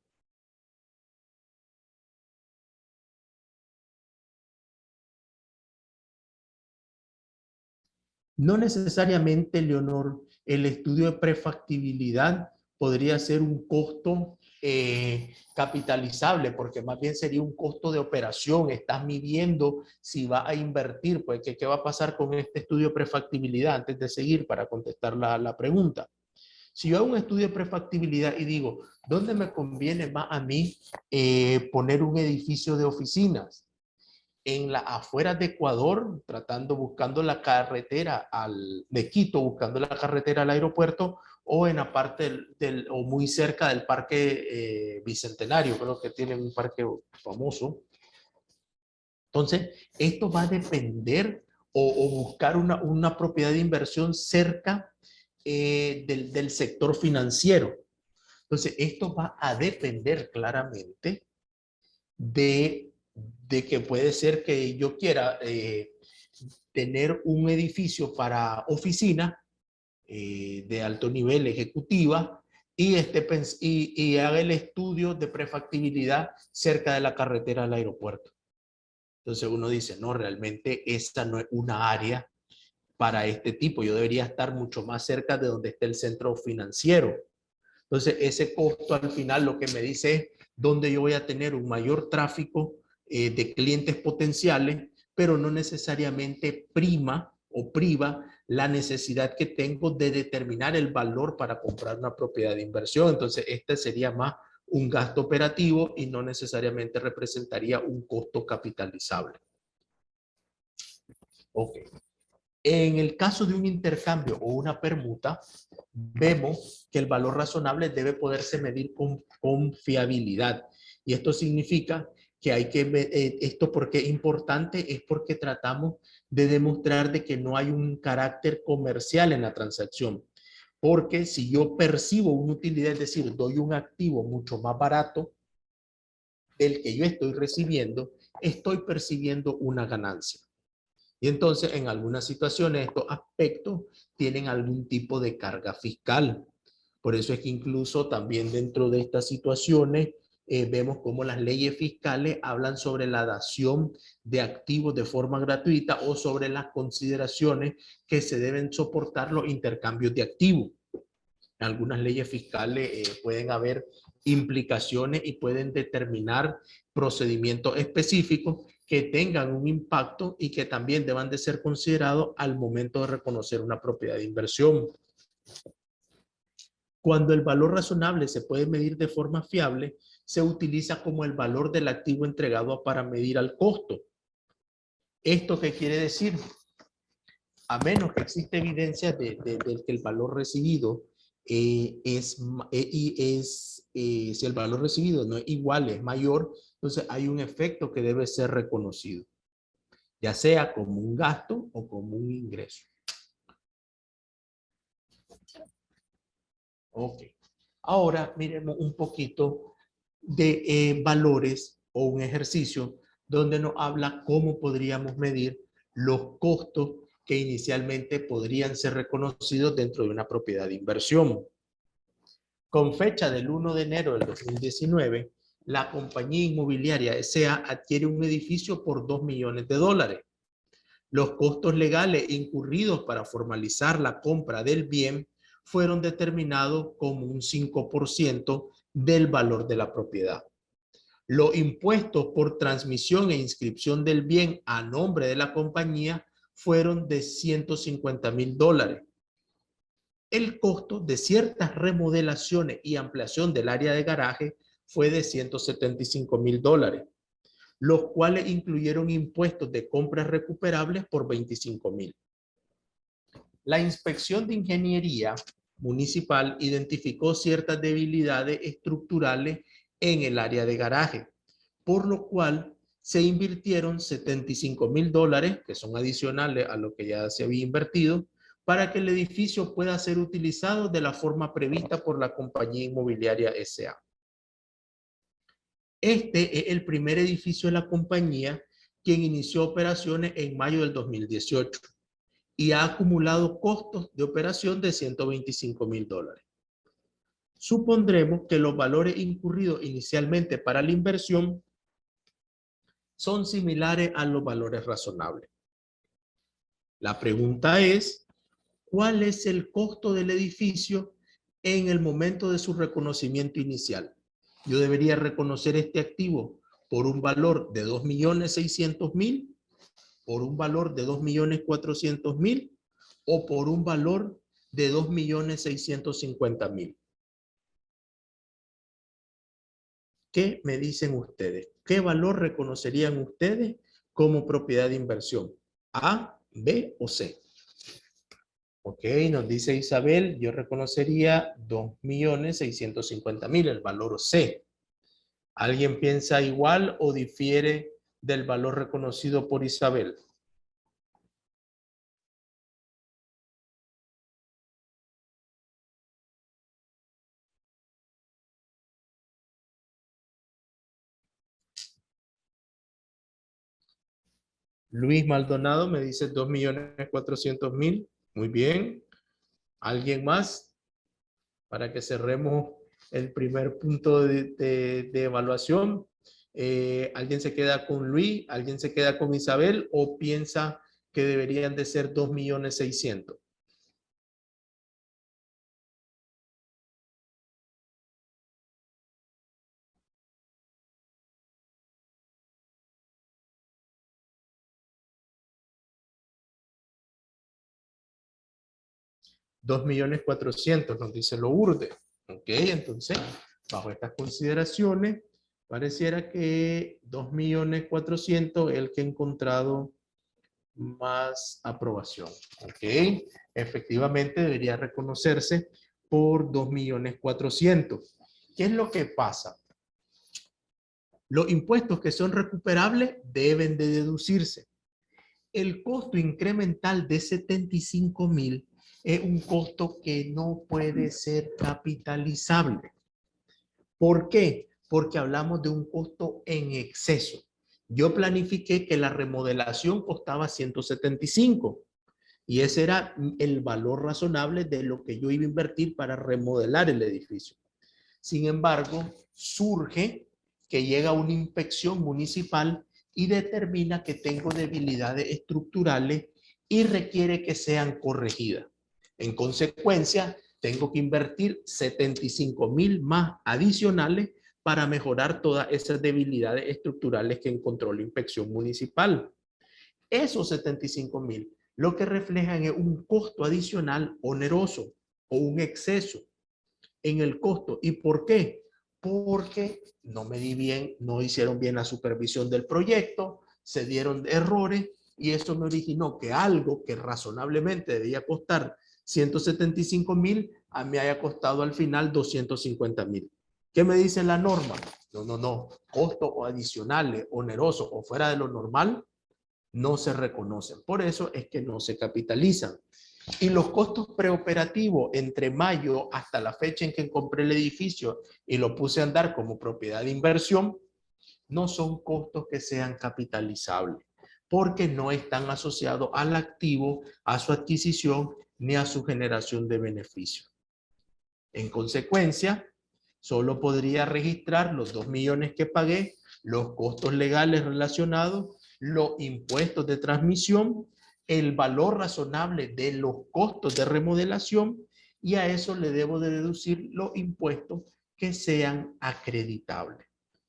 no necesariamente, Leonor, el estudio de prefactibilidad podría ser un costo capitalizable, porque más bien sería un costo de operación. Estás midiendo si va a invertir, pues ¿qué va a pasar con este estudio de prefactibilidad antes de seguir para contestar la pregunta? Si yo hago un estudio de prefactibilidad y digo, ¿dónde me conviene más a mí poner un edificio de oficinas? En las afueras de Ecuador, buscando la carretera de Quito, buscando la carretera al aeropuerto, o en la parte o muy cerca del parque Bicentenario, creo que tiene un parque famoso. Entonces, esto va a depender o buscar una propiedad de inversión cerca del sector financiero. Entonces, esto va a depender claramente de que puede ser que yo quiera tener un edificio para oficina de alto nivel ejecutiva y haga el estudio de prefactibilidad cerca de la carretera al aeropuerto. Entonces uno dice, no, realmente esta no es una área para este tipo. Yo debería estar mucho más cerca de donde esté el centro financiero. Entonces, ese costo al final lo que me dice es dónde yo voy a tener un mayor tráfico de clientes potenciales, pero no necesariamente prima o priva la necesidad que tengo de determinar el valor para comprar una propiedad de inversión. Entonces, este sería más un gasto operativo y no necesariamente representaría un costo capitalizable. Ok. En el caso de un intercambio o una permuta, vemos que el valor razonable debe poderse medir con fiabilidad. Y esto significa que hay que ver, esto porque es importante, es porque tratamos de demostrar de que no hay un carácter comercial en la transacción. Porque si yo percibo una utilidad, es decir, doy un activo mucho más barato del que yo estoy recibiendo, estoy percibiendo una ganancia. Y entonces, en algunas situaciones, estos aspectos tienen algún tipo de carga fiscal. Por eso es que incluso también dentro de estas situaciones vemos cómo las leyes fiscales hablan sobre la dación de activos de forma gratuita o sobre las consideraciones que se deben soportar los intercambios de activos. En algunas leyes fiscales pueden haber implicaciones y pueden determinar procedimientos específicos que tengan un impacto y que también deban de ser considerados al momento de reconocer una propiedad de inversión. Cuando el valor razonable se puede medir de forma fiable, se utiliza como el valor del activo entregado para medir al costo. ¿Esto qué quiere decir? A menos que exista evidencia de que el valor recibido si el valor recibido no es igual, es mayor, entonces hay un efecto que debe ser reconocido, ya sea como un gasto o como un ingreso. Ok. Ahora miremos un poquito de valores o un ejercicio donde nos habla cómo podríamos medir los costos que inicialmente podrían ser reconocidos dentro de una propiedad de inversión. Con fecha del 1 de enero del 2019, la compañía inmobiliaria S.A. adquiere un edificio por $2 millones. Los costos legales incurridos para formalizar la compra del bien fueron determinados como un 5% del valor de la propiedad. Los impuestos por transmisión e inscripción del bien a nombre de la compañía fueron de $150,000. El costo de ciertas remodelaciones y ampliación del área de garaje fue de $175,000, los cuales incluyeron impuestos de compras recuperables por $25,000. La inspección de ingeniería municipal identificó ciertas debilidades estructurales en el área de garaje, por lo cual se invirtieron $75,000, que son adicionales a lo que ya se había invertido, para que el edificio pueda ser utilizado de la forma prevista por la compañía inmobiliaria S.A. Este es el primer edificio de la compañía, quien inició operaciones en mayo del 2018 y ha acumulado costos de operación de $125,000. Supondremos que los valores incurridos inicialmente para la inversión son similares a los valores razonables. La pregunta es, ¿cuál es el costo del edificio en el momento de su reconocimiento inicial? Yo debería reconocer este activo por un valor de 2.600.000, por un valor de 2.400.000 o por un valor de 2.650.000. ¿Qué me dicen ustedes? ¿Qué valor reconocerían ustedes como propiedad de inversión? ¿A, B o C? Ok, nos dice Isabel, yo reconocería 2.650.000, el valor C. ¿Alguien piensa igual o difiere del valor reconocido por Isabel? Luis Maldonado me dice 2.400.000. Muy bien. ¿Alguien más? Para que cerremos el primer punto de evaluación. ¿Alguien se queda con Luis? ¿Alguien se queda con Isabel? ¿O piensa que deberían de ser 2.600.000? $2.400.000 nos dice Lourdes. Ok, entonces, bajo estas consideraciones, pareciera que 2.400.000 es el que ha encontrado más aprobación. Ok, efectivamente debería reconocerse por 2.400.000. ¿Qué es lo que pasa? Los impuestos que son recuperables deben de deducirse. El costo incremental de 75.000 es un costo que no puede ser capitalizable. ¿Por qué? Porque hablamos de un costo en exceso. Yo planifiqué que la remodelación costaba 175 y ese era el valor razonable de lo que yo iba a invertir para remodelar el edificio. Sin embargo, surge que llega una inspección municipal y determina que tengo debilidades estructurales y requiere que sean corregidas. En consecuencia, tengo que invertir 75.000 más adicionales para mejorar todas esas debilidades estructurales que encontró la inspección municipal. Esos 75.000 lo que reflejan es un costo adicional oneroso o un exceso en el costo. ¿Y por qué? Porque no me di bien, no hicieron bien la supervisión del proyecto, se dieron errores y eso me originó que algo que razonablemente debía costar 175.000 a mí haya costado al final 250.000. ¿Qué me dice la norma? No. Costos adicionales, onerosos o fuera de lo normal no se reconocen. Por eso es que no se capitalizan. Y los costos preoperativos entre mayo hasta la fecha en que compré el edificio y lo puse a andar como propiedad de inversión, no son costos que sean capitalizables, porque no están asociados al activo, a su adquisición, ni a su generación de beneficio. En consecuencia, solo podría registrar los 2 millones que pagué, los costos legales relacionados, los impuestos de transmisión, el valor razonable de los costos de remodelación y a eso le debo de deducir los impuestos que sean acreditables.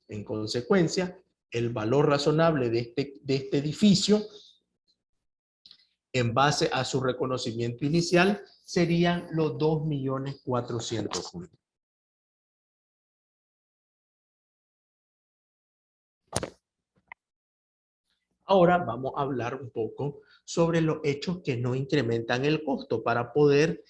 En consecuencia, el valor razonable de este edificio en base a su reconocimiento inicial serían los 2.400.000. Ahora vamos a hablar un poco sobre los hechos que no incrementan el costo para poder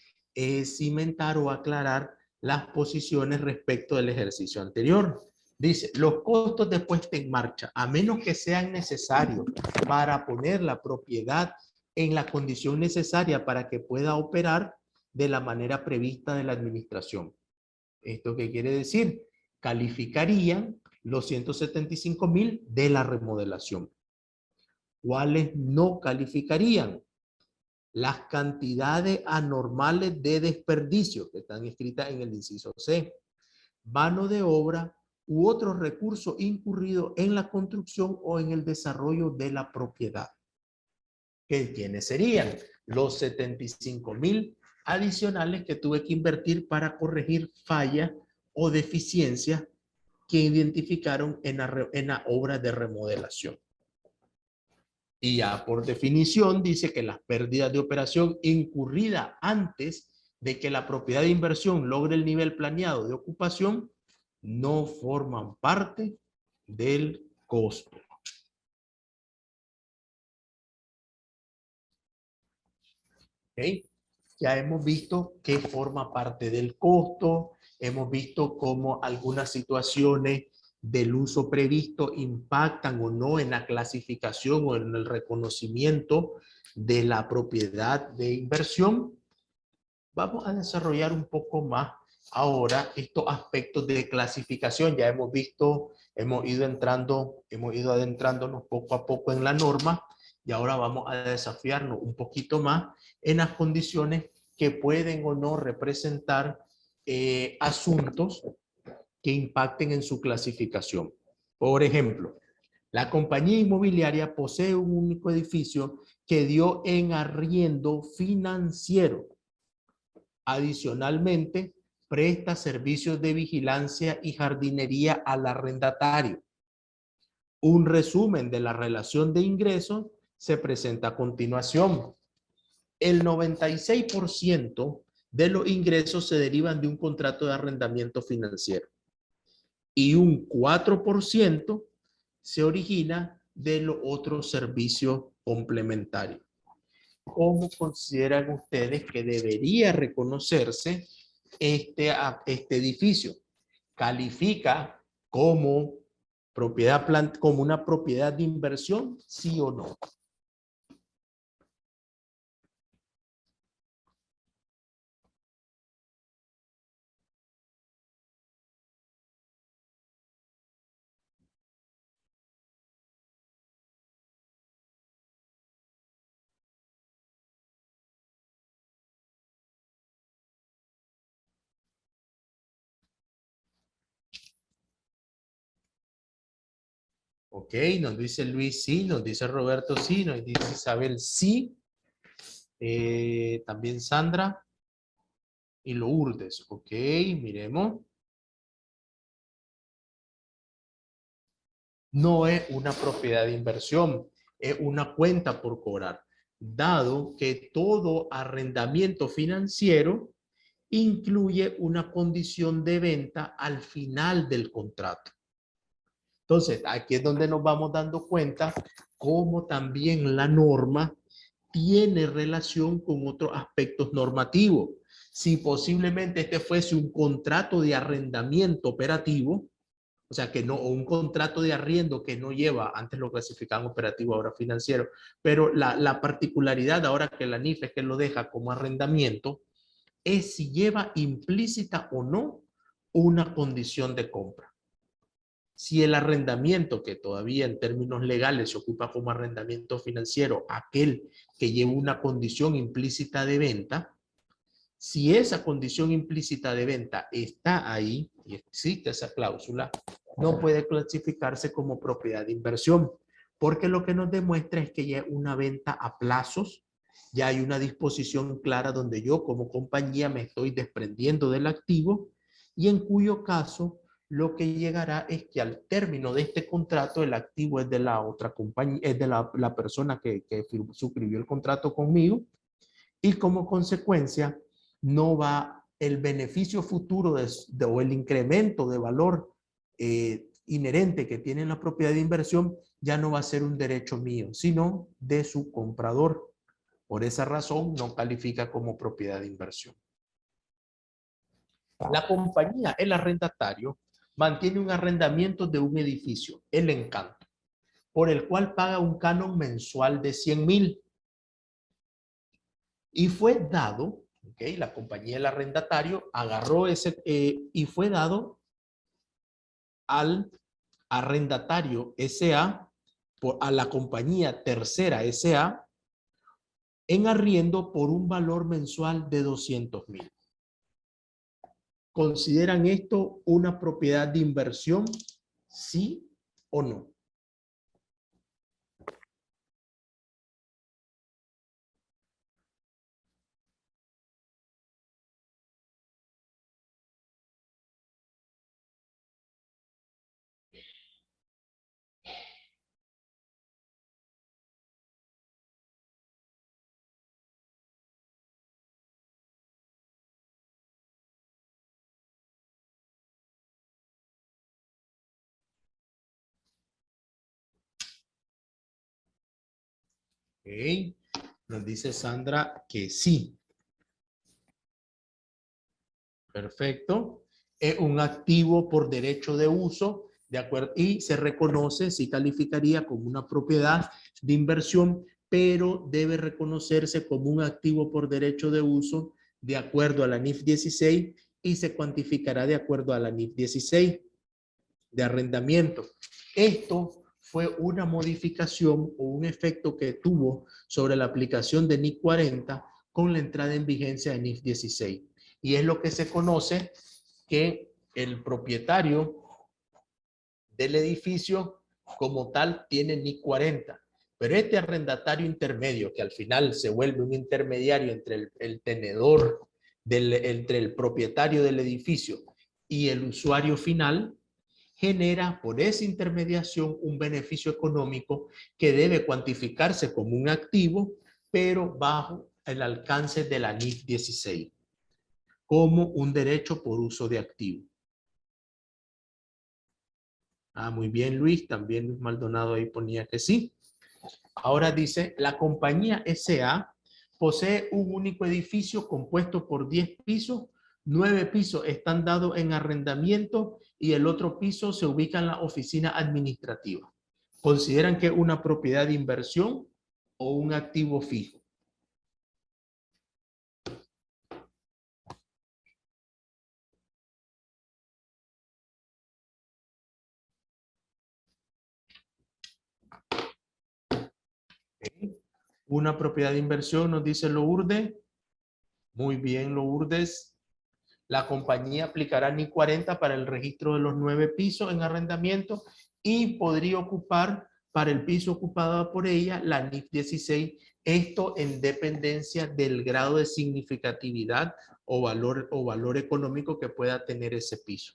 cimentar o aclarar las posiciones respecto del ejercicio anterior. Dice, los costos de puesta en marcha, a menos que sean necesarios para poner la propiedad en la condición necesaria para que pueda operar de la manera prevista de la administración. ¿Esto qué quiere decir? Calificarían los 175.000 de la remodelación. ¿Cuáles no calificarían? Las cantidades anormales de desperdicio que están escritas en el inciso C, mano de obra u otros recursos incurridos en la construcción o en el desarrollo de la propiedad. ¿Quiénes serían? Los 75.000 adicionales que tuve que invertir para corregir fallas o deficiencias que identificaron en la obra de remodelación. Y ya por definición dice que las pérdidas de operación incurridas antes de que la propiedad de inversión logre el nivel planeado de ocupación no forman parte del costo. ¿Okay? Ya hemos visto que forma parte del costo, hemos visto cómo algunas situaciones del uso previsto impactan o no en la clasificación o en el reconocimiento de la propiedad de inversión. Vamos a desarrollar un poco más ahora estos aspectos de clasificación. Ya hemos visto, hemos ido adentrándonos poco a poco en la norma y ahora vamos a desafiarnos un poquito más en las condiciones que pueden o no representar asuntos que impacten en su clasificación. Por ejemplo, la compañía inmobiliaria posee un único edificio que dio en arriendo financiero. Adicionalmente, presta servicios de vigilancia y jardinería al arrendatario. Un resumen de la relación de ingresos se presenta a continuación. El 96% de los ingresos se derivan de un contrato de arrendamiento financiero y un 4% se origina de los otros servicios complementarios. ¿Cómo consideran ustedes que debería reconocerse este edificio? ¿Califica como como una propiedad de inversión, sí o no? Ok, nos dice Luis sí, nos dice Roberto sí, nos dice Isabel sí, también Sandra y Lourdes. Ok, miremos. No es una propiedad de inversión, es una cuenta por cobrar, dado que todo arrendamiento financiero incluye una condición de venta al final del contrato. Entonces, aquí es donde nos vamos dando cuenta cómo también la norma tiene relación con otros aspectos normativos. Si posiblemente este fuese un contrato de arrendamiento operativo, o sea, que no, o un contrato de arriendo que no lleva, antes lo clasificaban operativo, ahora financiero, pero la particularidad ahora que la NIF es que lo deja como arrendamiento, es si lleva implícita o no una condición de compra. Si el arrendamiento, que todavía en términos legales se ocupa como arrendamiento financiero, aquel que lleva una condición implícita de venta, si esa condición implícita de venta está ahí y existe esa cláusula, no puede clasificarse como propiedad de inversión, porque lo que nos demuestra es que ya es una venta a plazos, ya hay una disposición clara donde yo como compañía me estoy desprendiendo del activo y en cuyo caso lo que llegará es que al término de este contrato el activo es de la otra compañía, es de la persona que suscribió el contrato conmigo y como consecuencia no va el beneficio futuro o el incremento de valor inherente que tiene la propiedad de inversión ya no va a ser un derecho mío, sino de su comprador. Por esa razón no califica como propiedad de inversión. La compañía, el arrendatario, mantiene un arrendamiento de un edificio, El Encanto, por el cual paga un canon mensual de 100,000 y fue dado, ¿okay? La compañía del arrendatario agarró ese y fue dado al arrendatario SA, a la compañía tercera SA, en arriendo por un valor mensual de 200,000. ¿Consideran esto una propiedad de inversión? ¿Sí o no? Nos dice Sandra que sí. Perfecto. Es un activo por derecho de uso, de acuerdo, y se reconoce, sí calificaría como una propiedad de inversión, pero debe reconocerse como un activo por derecho de uso de acuerdo a la NIF 16 y se cuantificará de acuerdo a la NIF 16 de arrendamiento. Esto fue una modificación o un efecto que tuvo sobre la aplicación de NIF 40 con la entrada en vigencia de NIF 16. Y es lo que se conoce que el propietario del edificio como tal tiene NIF 40. Pero este arrendatario intermedio, que al final se vuelve un intermediario entre el tenedor, entre el propietario del edificio y el usuario final, genera por esa intermediación un beneficio económico que debe cuantificarse como un activo, pero bajo el alcance de la NIF 16, como un derecho por uso de activo. Muy bien, Luis. También Luis Maldonado ahí ponía que sí. Ahora dice, la compañía SA posee un único edificio compuesto por 10 pisos. 9 pisos están dados en arrendamiento y el otro piso se ubica en la oficina administrativa. ¿Consideran que es una propiedad de inversión o un activo fijo? Una propiedad de inversión, nos dice Lourdes. Muy bien, Lourdes. La compañía aplicará NIF 40 para el registro de los 9 pisos en arrendamiento y podría ocupar para el piso ocupado por ella la NIF 16, esto en dependencia del grado de significatividad o valor económico que pueda tener ese piso.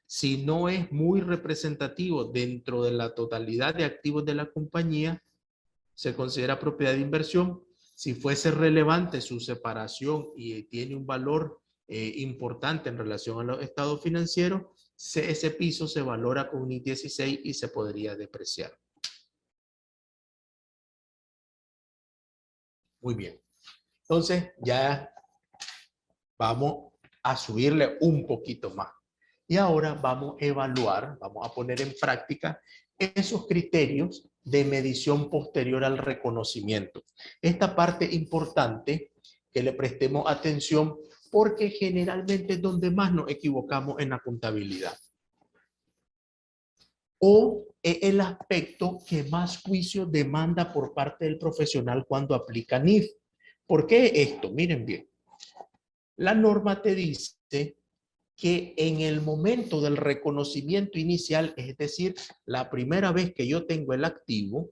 Si no es muy representativo dentro de la totalidad de activos de la compañía, se considera propiedad de inversión. Si fuese relevante su separación y tiene un valor importante en relación a los estados financieros, ese piso se valora con NIF 16 y se podría depreciar. Muy bien. Entonces ya vamos a subirle un poquito más. Y ahora vamos a evaluar, vamos a poner en práctica esos criterios de medición posterior al reconocimiento. Esta parte importante que le prestemos atención porque generalmente es donde más nos equivocamos en la contabilidad. O es el aspecto que más juicio demanda por parte del profesional cuando aplica NIF. ¿Por qué esto? Miren bien. La norma te dice que en el momento del reconocimiento inicial, es decir, la primera vez que yo tengo el activo,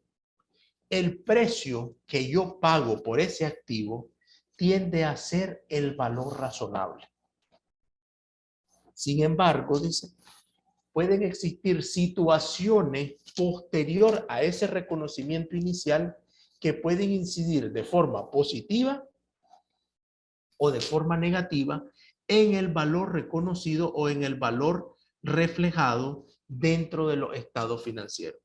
el precio que yo pago por ese activo tiende a ser el valor razonable. Sin embargo, dice, pueden existir situaciones posterior a ese reconocimiento inicial que pueden incidir de forma positiva o de forma negativa en el valor reconocido o en el valor reflejado dentro de los estados financieros.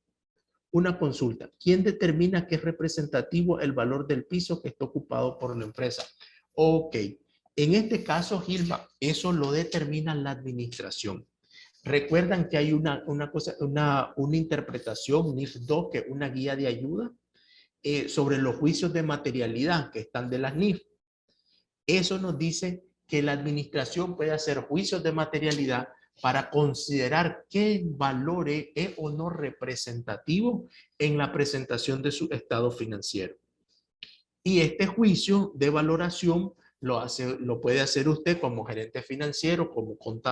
Una consulta. ¿Quién determina que es representativo el valor del piso que está ocupado por la empresa? Ok. En este caso, Gilma, eso lo determina la administración. Recuerdan que hay una interpretación, NIF 2, que es una guía de ayuda sobre los juicios de materialidad que están de las NIF. Eso nos dice que la administración puede hacer juicios de materialidad para considerar qué valor es o no representativo en la presentación de su estado financiero. Y este juicio de valoración lo puede hacer usted como gerente financiero,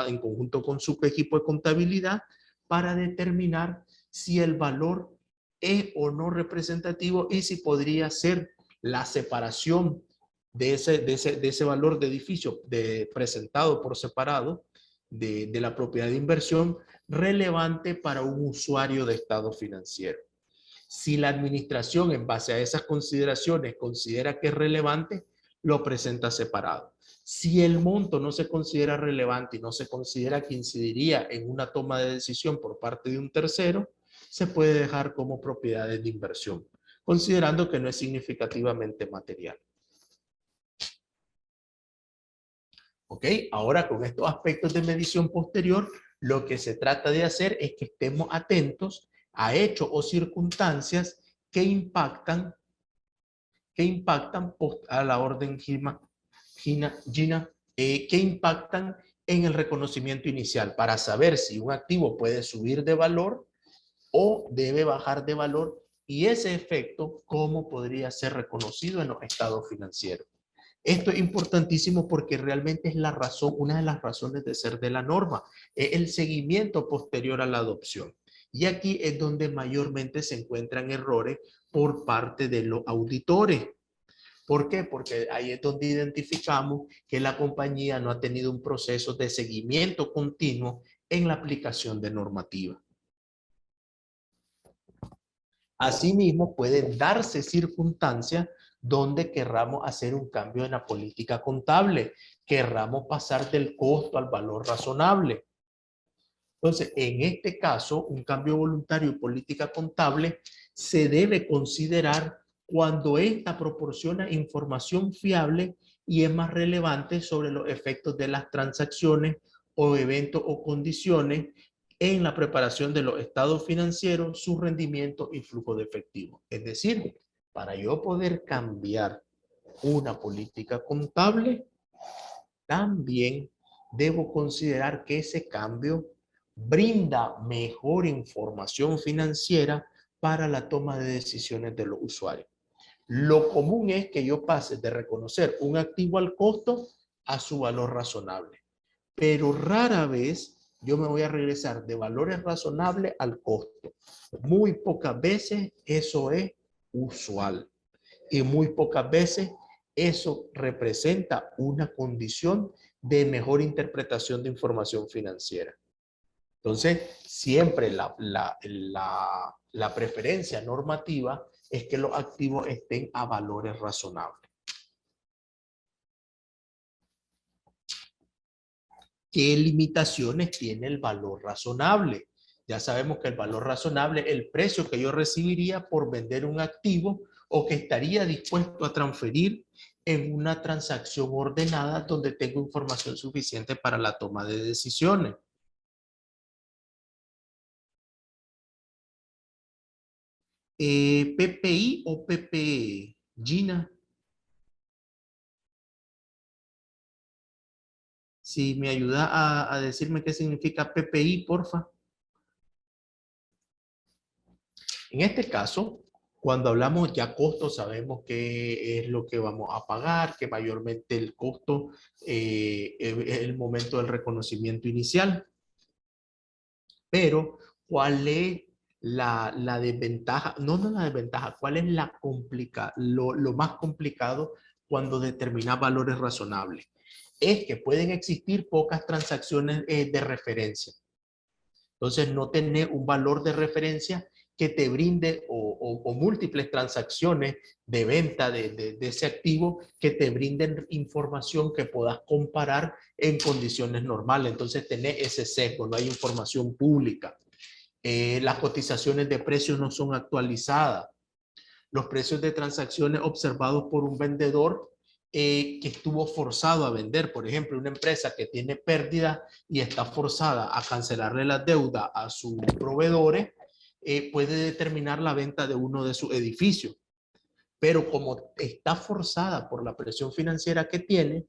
en conjunto con su equipo de contabilidad, para determinar si el valor es o no representativo y si podría ser la separación de ese valor de edificio presentado por separado de la propiedad de inversión relevante para un usuario de estado financiero. Si la administración en base a esas consideraciones considera que es relevante, lo presenta separado. Si el monto no se considera relevante y no se considera que incidiría en una toma de decisión por parte de un tercero, se puede dejar como propiedades de inversión. considerando que no es significativamente material. ¿Ok? Ahora, con estos aspectos de medición posterior, lo que se trata de hacer es que estemos atentos a hechos o circunstancias que impactan a la orden Gina, que impactan en el reconocimiento inicial para saber si un activo puede subir de valor o debe bajar de valor, y ese efecto cómo podría ser reconocido en los estados financieros. Esto es importantísimo porque realmente es la razón, una de las razones de ser de la norma, es el seguimiento posterior a la adopción. Y aquí es donde mayormente se encuentran errores por parte de los auditores. ¿Por qué? Porque ahí es donde identificamos que la compañía no ha tenido un proceso de seguimiento continuo en la aplicación de normativa. Asimismo, pueden darse circunstancias donde querramos hacer un cambio en la política contable, querramos pasar del costo al valor razonable. Entonces, en este caso, un cambio voluntario en política contable se debe considerar cuando ésta proporciona información fiable y es más relevante sobre los efectos de las transacciones o eventos o condiciones en la preparación de los estados financieros, su rendimiento y flujo de efectivo. Es decir, para yo poder cambiar una política contable, también debo considerar que ese cambio brinda mejor información financiera para la toma de decisiones de los usuarios. Lo común es que yo pase de reconocer un activo al costo a su valor razonable, pero rara vez yo me voy a regresar de valores razonables al costo. Muy pocas veces eso es usual y muy pocas veces eso representa una condición de mejor interpretación de información financiera. Entonces, siempre la preferencia normativa es que los activos estén a valores razonables. ¿Qué limitaciones tiene el valor razonable? Ya sabemos que el valor razonable es el precio que yo recibiría por vender un activo o que estaría dispuesto a transferir en una transacción ordenada donde tengo información suficiente para la toma de decisiones. ¿PPI o PPE? Gina, si me ayuda a decirme qué significa PPI, porfa. En este caso, cuando hablamos ya costo, sabemos qué es lo que vamos a pagar, que mayormente el costo es el momento del reconocimiento inicial. Pero, ¿cuál es la desventaja? No la desventaja, ¿cuál es lo más complicado cuando determina valores razonables? Es que pueden existir pocas transacciones de referencia. Entonces, no tener un valor de referencia que te brinde o múltiples transacciones de venta de ese activo que te brinden información que puedas comparar en condiciones normales. Entonces, tener ese sesgo, no hay información pública. Las cotizaciones de precios no son actualizadas. Los precios de transacciones observados por un vendedor que estuvo forzado a vender. Por ejemplo, una empresa que tiene pérdida y está forzada a cancelarle la deuda a sus proveedores, puede determinar la venta de uno de sus edificios. Pero como está forzada por la presión financiera que tiene,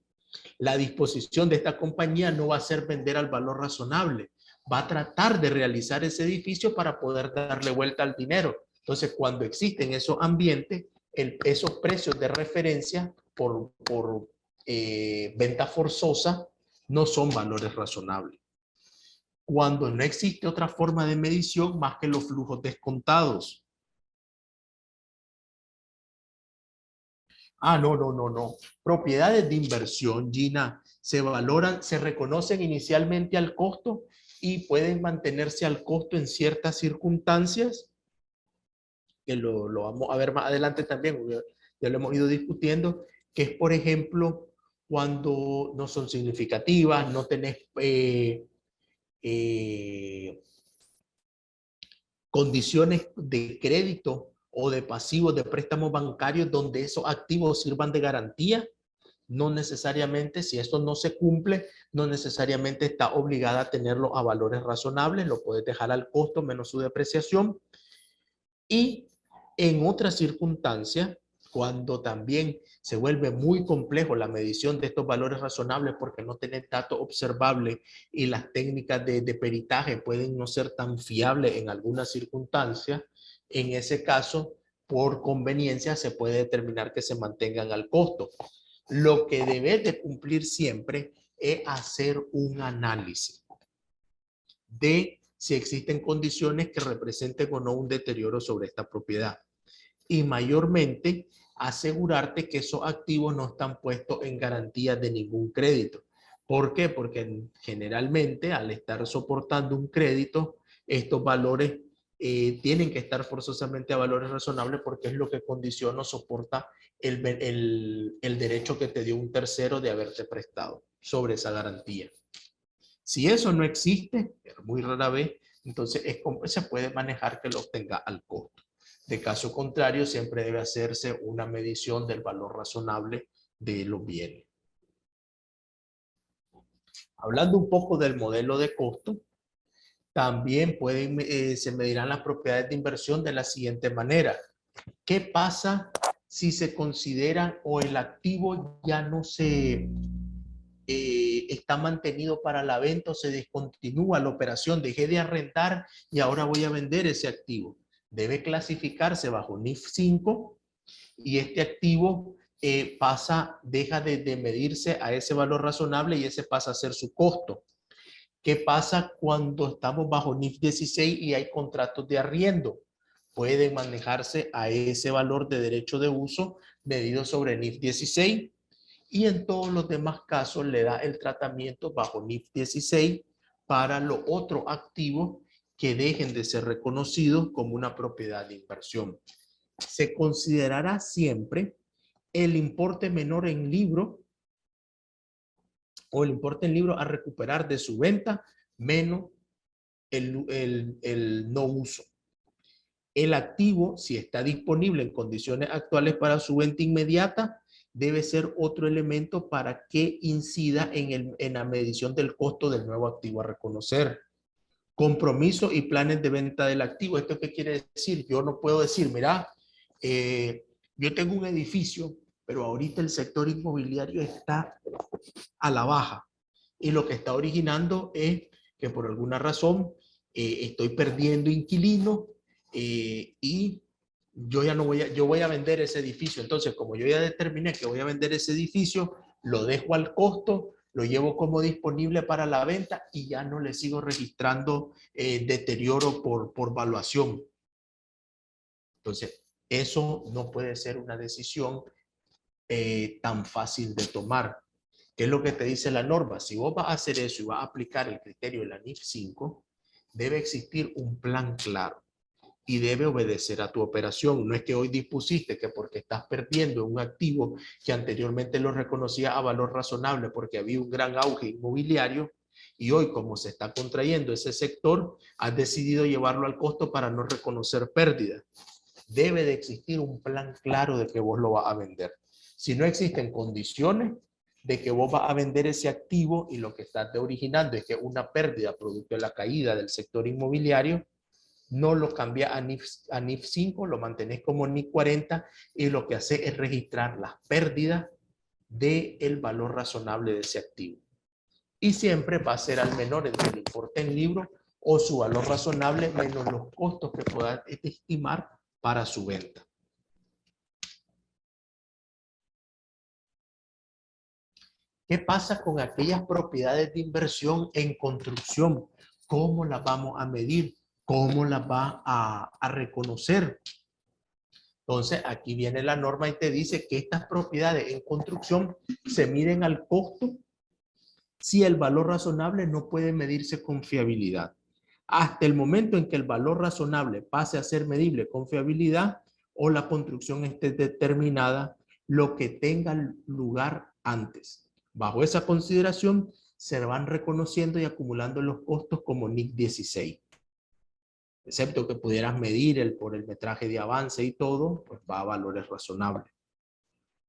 la disposición de esta compañía no va a ser vender al valor razonable. Va a tratar de realizar ese edificio para poder darle vuelta al dinero. Entonces, cuando existen esos ambientes, esos precios de referencia por venta forzosa no son valores razonables. Cuando no existe otra forma de medición más que los flujos descontados. No. Propiedades de inversión, Gina, se valoran, se reconocen inicialmente al costo y pueden mantenerse al costo en ciertas circunstancias, que lo vamos a ver más adelante también, ya lo hemos ido discutiendo, que es, por ejemplo, cuando no son significativas, no tenés condiciones de crédito o de pasivos de préstamos bancarios donde esos activos sirvan de garantía. No necesariamente, si esto no se cumple, no necesariamente está obligada a tenerlo a valores razonables, lo puedes dejar al costo menos su depreciación. Y en otras circunstancias, cuando también se vuelve muy complejo la medición de estos valores razonables porque no tienen datos observables y las técnicas de peritaje pueden no ser tan fiables en algunas circunstancias, en ese caso, por conveniencia, se puede determinar que se mantengan al costo. Lo que debes de cumplir siempre es hacer un análisis de si existen condiciones que representen o no un deterioro sobre esta propiedad. Y mayormente asegurarte que esos activos no están puestos en garantía de ningún crédito. ¿Por qué? Porque generalmente al estar soportando un crédito, estos valores tienen que estar forzosamente a valores razonables porque es lo que condiciona o soporta el derecho que te dio un tercero de haberte prestado sobre esa garantía. Si eso no existe, muy rara vez, entonces se puede manejar que lo obtenga al costo. De caso contrario, siempre debe hacerse una medición del valor razonable de los bienes. Hablando un poco del modelo de costo, también se medirán las propiedades de inversión de la siguiente manera. ¿Qué pasa si se considera o el activo ya no se está mantenido para la venta o se descontinúa la operación? Dejé de arrendar y ahora voy a vender ese activo. Debe clasificarse bajo NIF 5 y este activo deja de medirse a ese valor razonable y ese pasa a ser su costo. ¿Qué pasa cuando estamos bajo NIF 16 y hay contratos de arriendo? Pueden manejarse a ese valor de derecho de uso medido sobre NIF 16 y en todos los demás casos le da el tratamiento bajo NIF 16 para los otros activos que dejen de ser reconocidos como una propiedad de inversión. Se considerará siempre el importe menor en libro o el importe en libro a recuperar de su venta menos el no uso. El activo, si está disponible en condiciones actuales para su venta inmediata, debe ser otro elemento para que incida en la medición del costo del nuevo activo a reconocer. Compromiso y planes de venta del activo. ¿Esto qué quiere decir? Yo no puedo decir, mira, yo tengo un edificio, pero ahorita el sector inmobiliario está a la baja y lo que está originando es que por alguna razón estoy perdiendo inquilinos y yo voy a vender ese edificio. Entonces, como yo ya determiné que voy a vender ese edificio, lo dejo al costo, lo llevo como disponible para la venta y ya no le sigo registrando deterioro por valuación. Entonces, eso no puede ser una decisión tan fácil de tomar. ¿Qué es lo que te dice la norma? Si vos vas a hacer eso y vas a aplicar el criterio de la NIF 5, debe existir un plan claro y debe obedecer a tu operación. No es que hoy dispusiste que porque estás perdiendo un activo que anteriormente lo reconocía a valor razonable porque había un gran auge inmobiliario y hoy como se está contrayendo ese sector, has decidido llevarlo al costo para no reconocer pérdidas. Debe de existir un plan claro de que vos lo vas a vender. Si no existen condiciones de que vos vas a vender ese activo y lo que estás originando es que una pérdida producto de la caída del sector inmobiliario, no lo cambia a NIF 5, lo mantenés como NIF 40 y lo que hace es registrar las pérdidas del valor razonable de ese activo. Y siempre va a ser al menor entre el importe en libro o su valor razonable menos los costos que puedas estimar para su venta. ¿Qué pasa con aquellas propiedades de inversión en construcción? ¿Cómo las vamos a medir? ¿Cómo las va a reconocer? Entonces, aquí viene la norma y te dice que estas propiedades en construcción se miden al costo si el valor razonable no puede medirse con fiabilidad. Hasta el momento en que el valor razonable pase a ser medible con fiabilidad o la construcción esté determinada, lo que tenga lugar antes. Bajo esa consideración, se van reconociendo y acumulando los costos como NIC 16. excepto que pudieras medir por el metraje de avance y todo, pues va a valores razonables.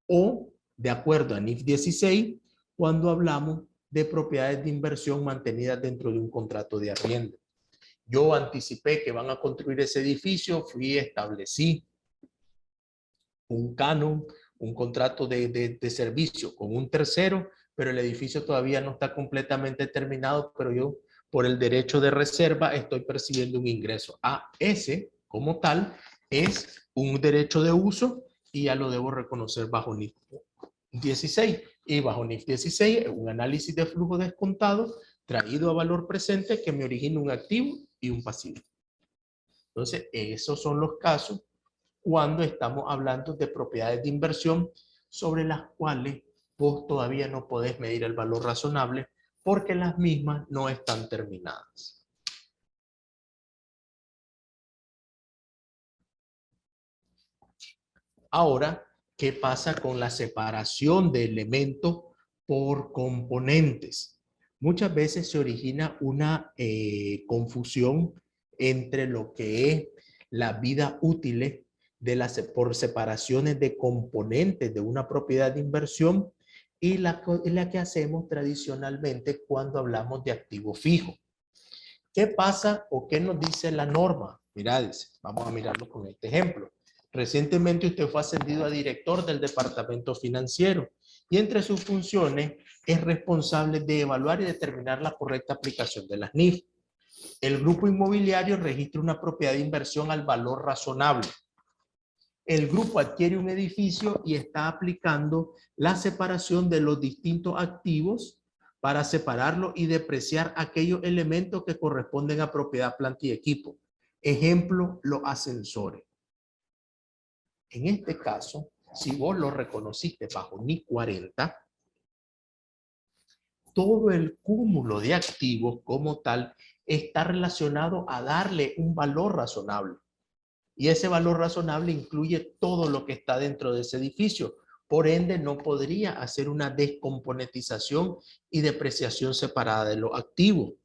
O, de acuerdo a NIF 16, cuando hablamos de propiedades de inversión mantenidas dentro de un contrato de arriendo. Yo anticipé que van a construir ese edificio, fui y establecí un canon, un contrato de servicio con un tercero, pero el edificio todavía no está completamente terminado, pero yo por el derecho de reserva estoy percibiendo un ingreso. Ese, como tal, es un derecho de uso y ya lo debo reconocer bajo NIF 16. Y bajo NIF 16 es un análisis de flujo descontado traído a valor presente que me origina un activo y un pasivo. Entonces, esos son los casos cuando estamos hablando de propiedades de inversión sobre las cuales vos todavía no podés medir el valor razonable porque las mismas no están terminadas. Ahora, ¿qué pasa con la separación de elementos por componentes? Muchas veces se origina una confusión entre lo que es la vida útil por separaciones de componentes de una propiedad de inversión y la que hacemos tradicionalmente cuando hablamos de activo fijo. ¿Qué pasa o qué nos dice la norma? Mirá, dice, vamos a mirarlo con este ejemplo. Recientemente usted fue ascendido a director del departamento financiero y entre sus funciones es responsable de evaluar y determinar la correcta aplicación de las NIF. El grupo inmobiliario registra una propiedad de inversión al valor razonable. El grupo adquiere un edificio y está aplicando la separación de los distintos activos para separarlo y depreciar aquellos elementos que corresponden a propiedad, planta y equipo. Ejemplo, los ascensores. En este caso, si vos lo reconociste bajo NIF 40, todo el cúmulo de activos como tal está relacionado a darle un valor razonable. Y ese valor razonable incluye todo lo que está dentro de ese edificio. Por ende, no podría hacer una descomponentización y depreciación separada de los activos.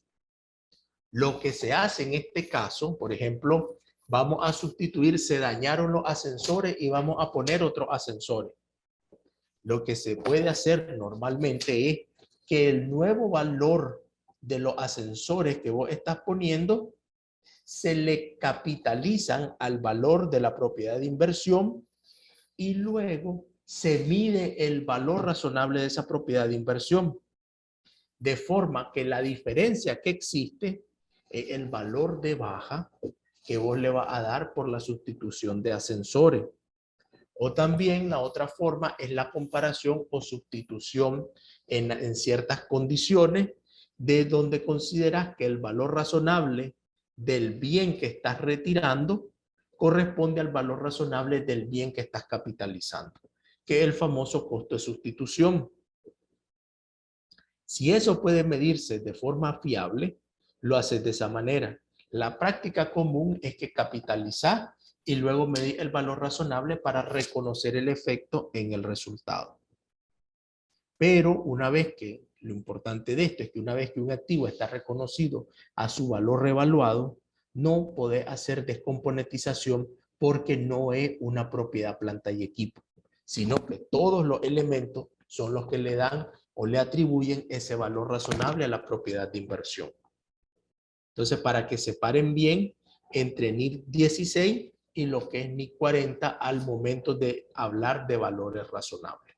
Lo que se hace en este caso, por ejemplo, vamos a sustituir, se dañaron los ascensores y vamos a poner otros ascensores. Lo que se puede hacer normalmente es que el nuevo valor de los ascensores que vos estás poniendo se le capitalizan al valor de la propiedad de inversión y luego se mide el valor razonable de esa propiedad de inversión. De forma que la diferencia que existe es el valor de baja que vos le vas a dar por la sustitución de ascensores. O también la otra forma es la comparación o sustitución en ciertas condiciones de donde consideras que el valor razonable del bien que estás retirando corresponde al valor razonable del bien que estás capitalizando, que es el famoso costo de sustitución. Si eso puede medirse de forma fiable, lo haces de esa manera. La práctica común es que capitalizás y luego medir el valor razonable para reconocer el efecto en el resultado. Pero una vez que, lo importante de esto es que una vez que un activo está reconocido a su valor revaluado, no podés hacer descomponentización porque no es una propiedad, planta y equipo, sino que todos los elementos son los que le dan o le atribuyen ese valor razonable a la propiedad de inversión. Entonces, para que separen bien entre NIF 16 y lo que es NIF 40 al momento de hablar de valores razonables.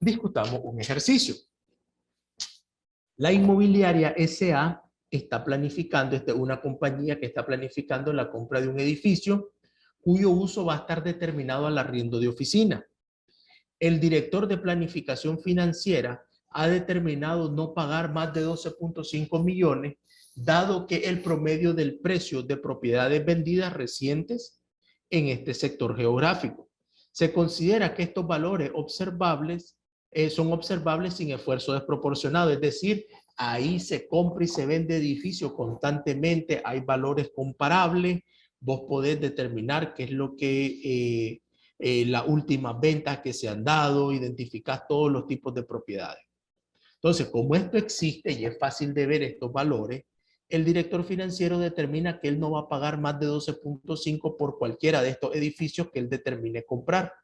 Discutamos un ejercicio. La inmobiliaria SA está planificando, esta es una compañía que está planificando la compra de un edificio cuyo uso va a estar determinado al arriendo de oficina. El director de planificación financiera ha determinado no pagar más de 12.5 millones, dado que el promedio del precio de propiedades vendidas recientes en este sector geográfico. Se considera que estos valores observables son observables sin esfuerzo desproporcionado, es decir, ahí se compra y se vende edificios constantemente, hay valores comparables, vos podés determinar qué es lo que las últimas ventas que se han dado, identificás todos los tipos de propiedades. Entonces, como esto existe y es fácil de ver estos valores, el director financiero determina que él no va a pagar más de 12.5 por cualquiera de estos edificios que él determine comprar.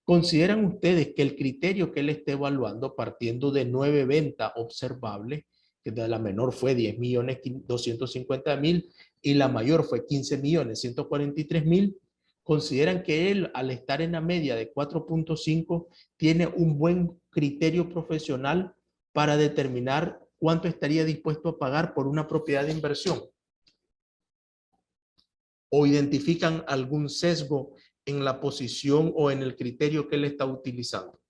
¿Consideran ustedes que el criterio que él esté evaluando, partiendo de 9 ventas observables, que de la menor fue 10.250.000 y la mayor fue 15.143.000, consideran que él, al estar en la media de 4.5, tiene un buen criterio profesional para determinar cuánto estaría dispuesto a pagar por una propiedad de inversión? ¿O identifican algún sesgo en la posición o en el criterio que él está utilizando?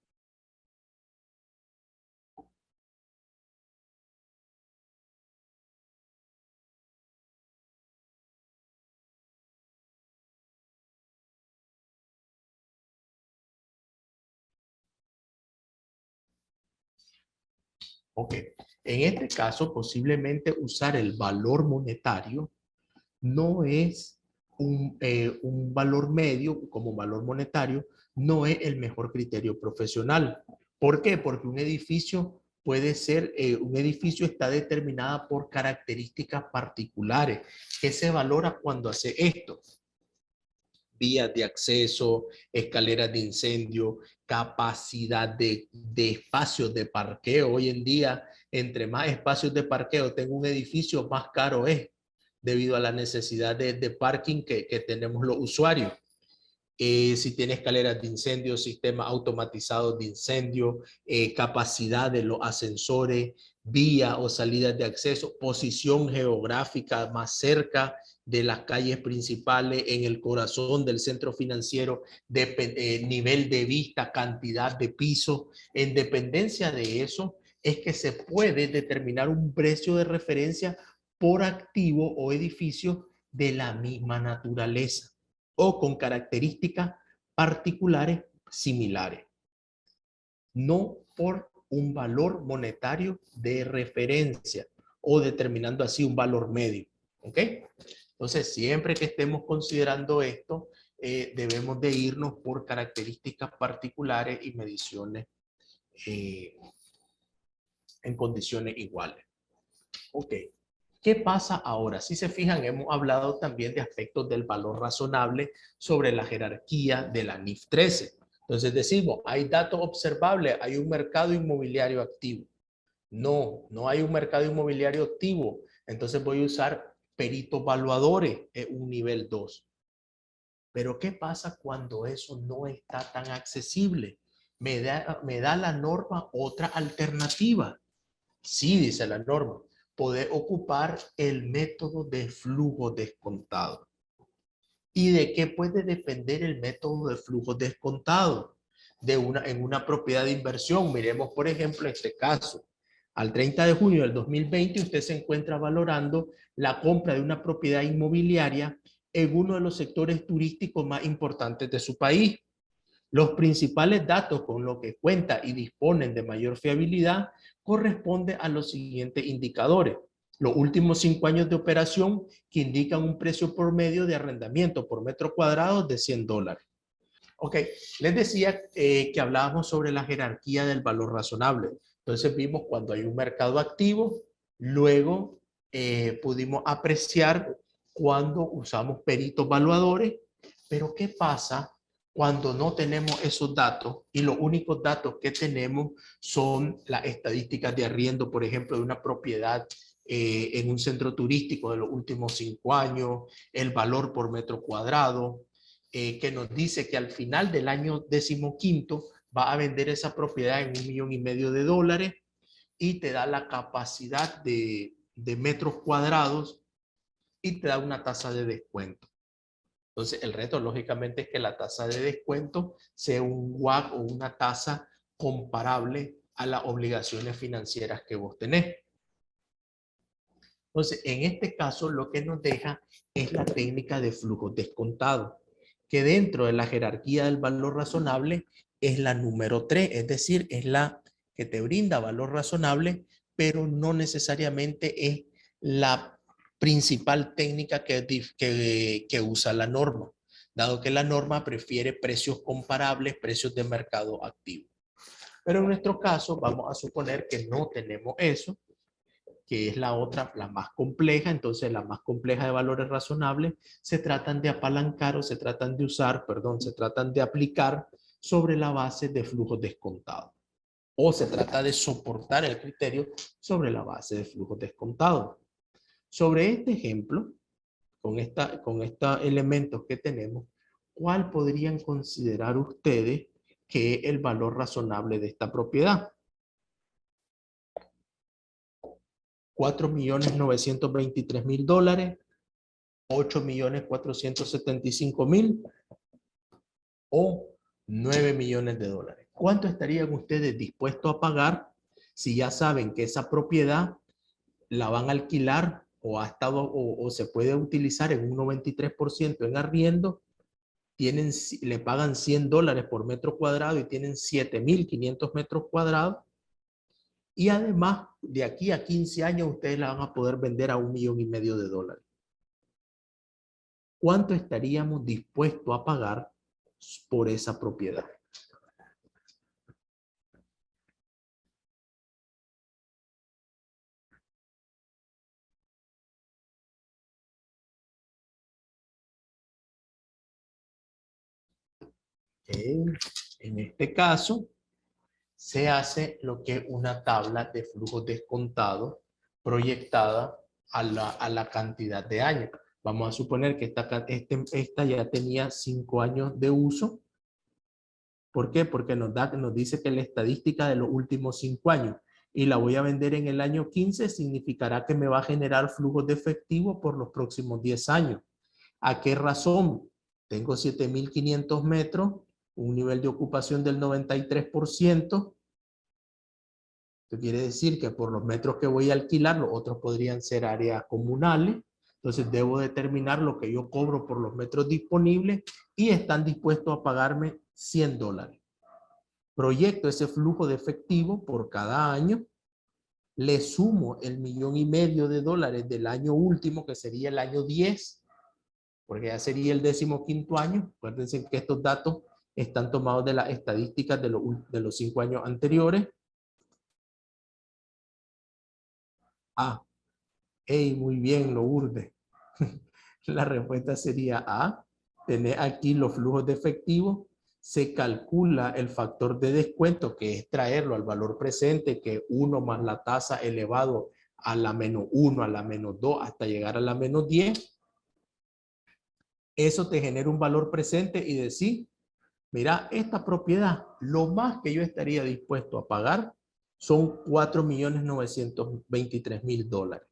Ok, en este caso posiblemente usar el valor monetario no es un valor medio como valor monetario, no es el mejor criterio profesional. ¿Por qué? Porque un edificio puede ser, un edificio está determinado por características particulares que se valora cuando hace esto: vías de acceso, escaleras de incendio, capacidad de espacios de parqueo. Hoy en día, entre más espacios de parqueo tenga un edificio, más caro es, debido a la necesidad de parking que tenemos los usuarios. Si tiene escaleras de incendio, sistemas automatizados de incendio, capacidad de los ascensores, vía o salidas de acceso, posición geográfica más cerca de las calles principales, en el corazón del centro financiero, nivel de vista, cantidad de pisos. En dependencia de eso, es que se puede determinar un precio de referencia por activo o edificio de la misma naturaleza o con características particulares similares, no por un valor monetario de referencia o determinando así un valor medio. ¿Ok? Entonces, siempre que estemos considerando esto, debemos de irnos por características particulares y mediciones eh, en condiciones iguales. Ok. ¿Qué pasa ahora? Si se fijan, hemos hablado también de aspectos del valor razonable sobre la jerarquía de la NIF 13. Entonces decimos, hay datos observables, hay un mercado inmobiliario activo. No, no hay un mercado inmobiliario activo. Entonces voy a usar peritos evaluadores, un nivel 2. Pero ¿qué pasa cuando eso no está tan accesible? Me da la norma otra alternativa. Sí, dice la norma, poder ocupar el método de flujo descontado. ¿Y de qué puede depender el método de flujo descontado? En una propiedad de inversión. Miremos, por ejemplo, este caso. Al 30 de junio del 2020, usted se encuentra valorando la compra de una propiedad inmobiliaria en uno de los sectores turísticos más importantes de su país. Los principales datos con los que cuenta y disponen de mayor fiabilidad corresponden a los siguientes indicadores: los últimos 5 años de operación, que indican un precio promedio de arrendamiento por metro cuadrado de $100. Ok, les decía que hablábamos sobre la jerarquía del valor razonable. Entonces vimos cuando hay un mercado activo, luego pudimos apreciar cuando usamos peritos evaluadores, pero ¿qué pasa cuando no tenemos esos datos y los únicos datos que tenemos son las estadísticas de arriendo, por ejemplo, de una propiedad en un centro turístico de los últimos 5 años, el valor por metro cuadrado, que nos dice que al final del año 15 va a vender esa propiedad en $1,500,000 y te da la capacidad de metros cuadrados y te da una tasa de descuento? Entonces, el reto lógicamente es que la tasa de descuento sea un WACC o una tasa comparable a las obligaciones financieras que vos tenés. Entonces, en este caso, lo que nos deja es la técnica de flujo descontado, que dentro de la jerarquía del valor razonable es la número 3, es decir, es la que te brinda valor razonable, pero no necesariamente es la principal técnica que usa la norma, dado que la norma prefiere precios comparables, precios de mercado activo. Pero en nuestro caso vamos a suponer que no tenemos eso, que es la otra, la más compleja. Entonces la más compleja de valores razonables se tratan de apalancar o se tratan de usar, perdón, se tratan de aplicar sobre la base de flujos descontados. O se trata de soportar el criterio sobre la base de flujos descontados. Sobre este ejemplo, con estos elementos que tenemos, ¿cuál podrían considerar ustedes que es el valor razonable de esta propiedad? 4.923.000 dólares, 8.475.000 o 9 millones de dólares. ¿Cuánto estarían ustedes dispuestos a pagar si ya saben que esa propiedad la van a alquilar o ha estado o se puede utilizar en un 93% en arriendo? Le pagan 100 dólares por metro cuadrado y tienen 7.500 metros cuadrados. Y además, de aquí a 15 años, ustedes la van a poder vender a 1,5 millones de dólares. ¿Cuánto estaríamos dispuestos a pagar por esa propiedad? En este caso, se hace lo que es una tabla de flujos descontados proyectada a la cantidad de años. Vamos a suponer que esta ya tenía 5 años de uso. ¿Por qué? Porque nos dice que la estadística de los últimos 5 años y la voy a vender en el año 15, significará que me va a generar flujos de efectivo por los próximos 10 años. ¿A qué razón? Tengo 7.500 metros, un nivel de ocupación del 93%. Esto quiere decir que por los metros que voy a alquilar, los otros podrían ser áreas comunales. Entonces debo determinar lo que yo cobro por los metros disponibles y están dispuestos a pagarme 100 dólares. Proyecto ese flujo de efectivo por cada año. Le sumo el 1,5 millones de dólares del año último, que sería el año 10, porque ya sería el 15º año. Acuérdense que estos datos están tomados de las estadísticas de los 5 años anteriores. A. Hey, muy bien, Lourdes. La respuesta sería A. Tener aquí los flujos de efectivo. Se calcula el factor de descuento, que es traerlo al valor presente, que es 1 más la tasa elevado a la -1, a la -2, hasta llegar a la -10. Eso te genera un valor presente y decir, mira, esta propiedad, lo más que yo estaría dispuesto a pagar son 4.923.000 dólares.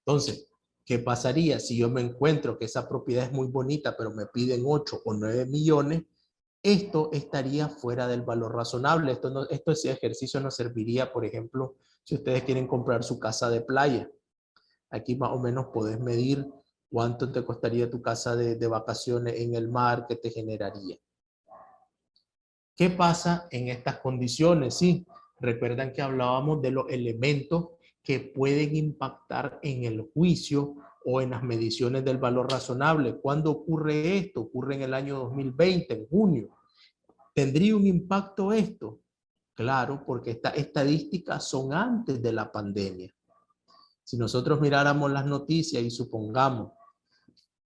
Entonces, ¿qué pasaría si yo me encuentro que esa propiedad es muy bonita, pero me piden 8 o 9 millones? Esto estaría fuera del valor razonable. Ese ejercicio nos serviría, por ejemplo, si ustedes quieren comprar su casa de playa. Aquí más o menos podés medir cuánto te costaría tu casa de vacaciones en el mar, que te generaría. ¿Qué pasa en estas condiciones? Sí, recuerdan que hablábamos de los elementos que pueden impactar en el juicio o en las mediciones del valor razonable. ¿Cuándo ocurre esto? Ocurre en el año 2020, en junio. ¿Tendría un impacto esto? Claro, porque estas estadísticas son antes de la pandemia. Si nosotros miráramos las noticias y supongamos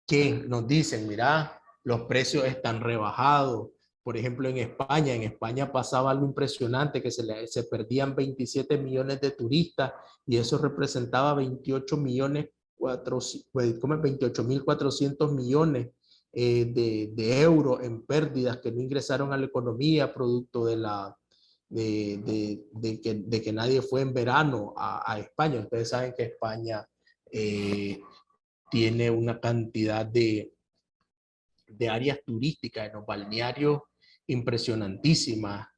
que nos dicen, mira, los precios están rebajados. Por ejemplo, en España pasaba algo impresionante, que se perdían 27 millones de turistas y eso representaba 28.400 millones de euros en pérdidas que no ingresaron a la economía producto de que nadie fue en verano a España. Ustedes saben que España tiene una cantidad de áreas turísticas en los balnearios impresionantísimas.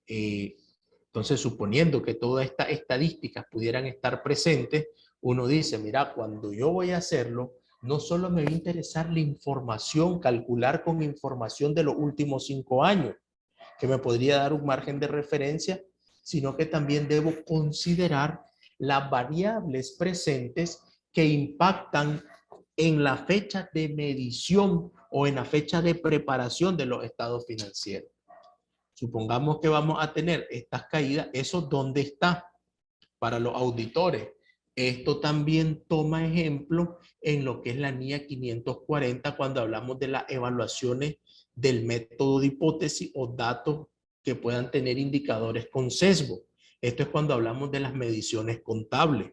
Entonces, suponiendo que todas estas estadísticas pudieran estar presentes, uno dice, mira, cuando yo voy a hacerlo, no solo me va a interesar la información, calcular con información de los últimos 5 años, que me podría dar un margen de referencia, sino que también debo considerar las variables presentes que impactan en la fecha de medición o en la fecha de preparación de los estados financieros. Supongamos que vamos a tener estas caídas. ¿Eso dónde está? Para los auditores. Esto también toma ejemplo en lo que es la NIA 540 cuando hablamos de las evaluaciones del método de hipótesis o datos que puedan tener indicadores con sesgo. Esto es cuando hablamos de las mediciones contables.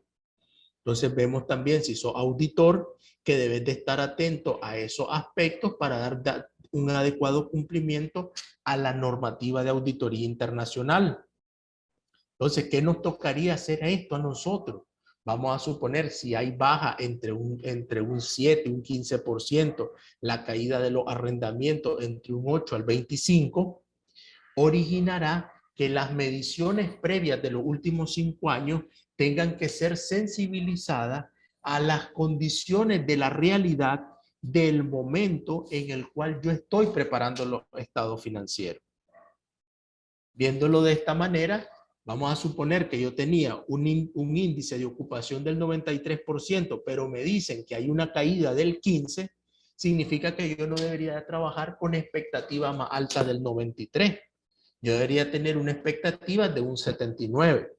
Entonces vemos también si sos auditor que debes de estar atento a esos aspectos para dar un adecuado cumplimiento a la normativa de auditoría internacional. Entonces, ¿qué nos tocaría hacer a esto a nosotros? Vamos a suponer si hay baja entre un 7 y un 15%, la caída de los arrendamientos entre un 8 al 25%, originará que las mediciones previas de los últimos 5 años tengan que ser sensibilizadas a las condiciones de la realidad del momento en el cual yo estoy preparando los estados financieros. Viéndolo de esta manera, vamos a suponer que yo tenía un índice de ocupación del 93%, pero me dicen que hay una caída del 15%, significa que yo no debería trabajar con expectativa más alta del 93%. Yo debería tener una expectativa de un 79%.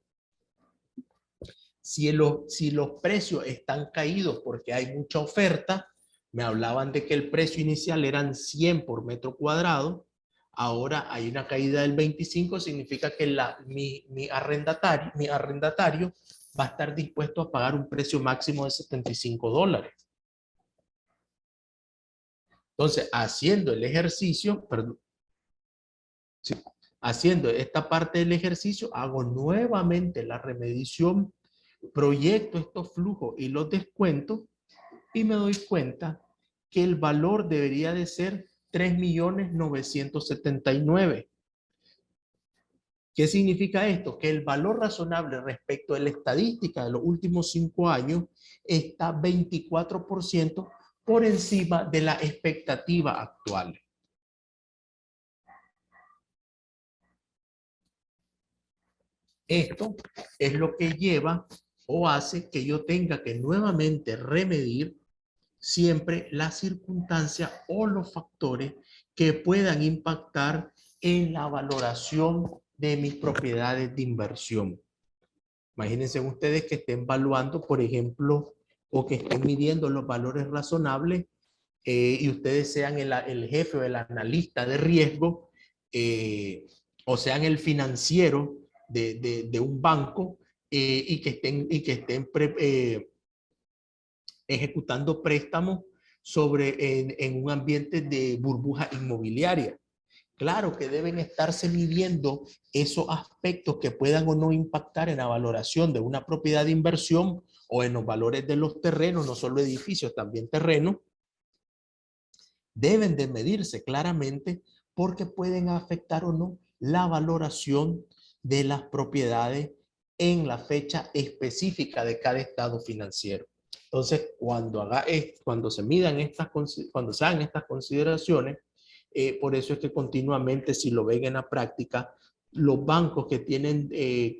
Si los precios están caídos porque hay mucha oferta, me hablaban de que el precio inicial eran 100 por metro cuadrado, ahora hay una caída del 25, significa que mi arrendatario va a estar dispuesto a pagar un precio máximo de $75. Entonces, haciendo el ejercicio, perdón, sí, haciendo esta parte del ejercicio, hago nuevamente la remedición, proyecto estos flujos y los descuentos y me doy cuenta que el valor debería de ser 3.979.000. ¿Qué significa esto? Que el valor razonable respecto de la estadística de los últimos 5 años está 24% por encima de la expectativa actual. Esto es lo que lleva o hace que yo tenga que nuevamente remedir siempre las circunstancias o los factores que puedan impactar en la valoración de mis propiedades de inversión. Imagínense ustedes que estén evaluando, por ejemplo, o que estén midiendo los valores razonables y ustedes sean el jefe o el analista de riesgo o sean el financiero de un banco y que estén ejecutando préstamos en un ambiente de burbuja inmobiliaria. Claro que deben estarse midiendo esos aspectos que puedan o no impactar en la valoración de una propiedad de inversión o en los valores de los terrenos, no solo edificios, también terrenos. Deben de medirse claramente porque pueden afectar o no la valoración de las propiedades en la fecha específica de cada estado financiero. Entonces, cuando se midan cuando se hagan estas consideraciones, por eso es que continuamente, si lo ven en la práctica, los bancos que tienen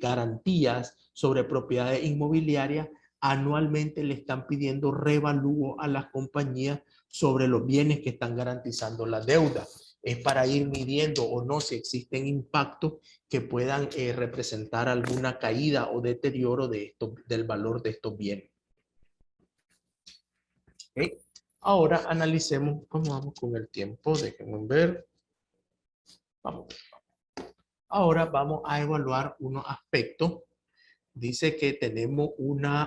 garantías sobre propiedades inmobiliarias anualmente le están pidiendo revalúo a las compañías sobre los bienes que están garantizando la deuda. Es para ir midiendo o no si existen impactos que puedan representar alguna caída o deterioro del valor de estos bienes. ¿Okay? Ahora analicemos cómo vamos con el tiempo. Déjenme ver. Vamos. Ahora vamos a evaluar unos aspectos. Dice que tenemos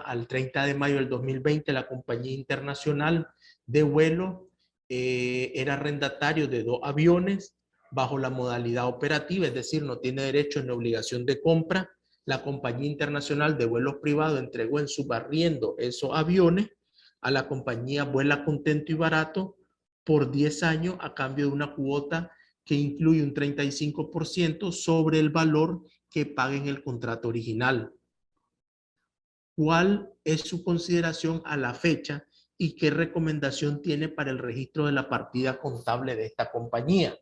al 30 de mayo del 2020, la compañía internacional de vuelo era arrendatario de 2 aviones bajo la modalidad operativa, es decir, no tiene derecho ni obligación de compra. La compañía internacional de vuelos privados entregó en subarriendo esos aviones a la compañía Vuela Contento y Barato por 10 años a cambio de una cuota que incluye un 35% sobre el valor que paga en el contrato original. ¿Cuál es su consideración a la fecha y qué recomendación tiene para el registro de la partida contable de esta compañía?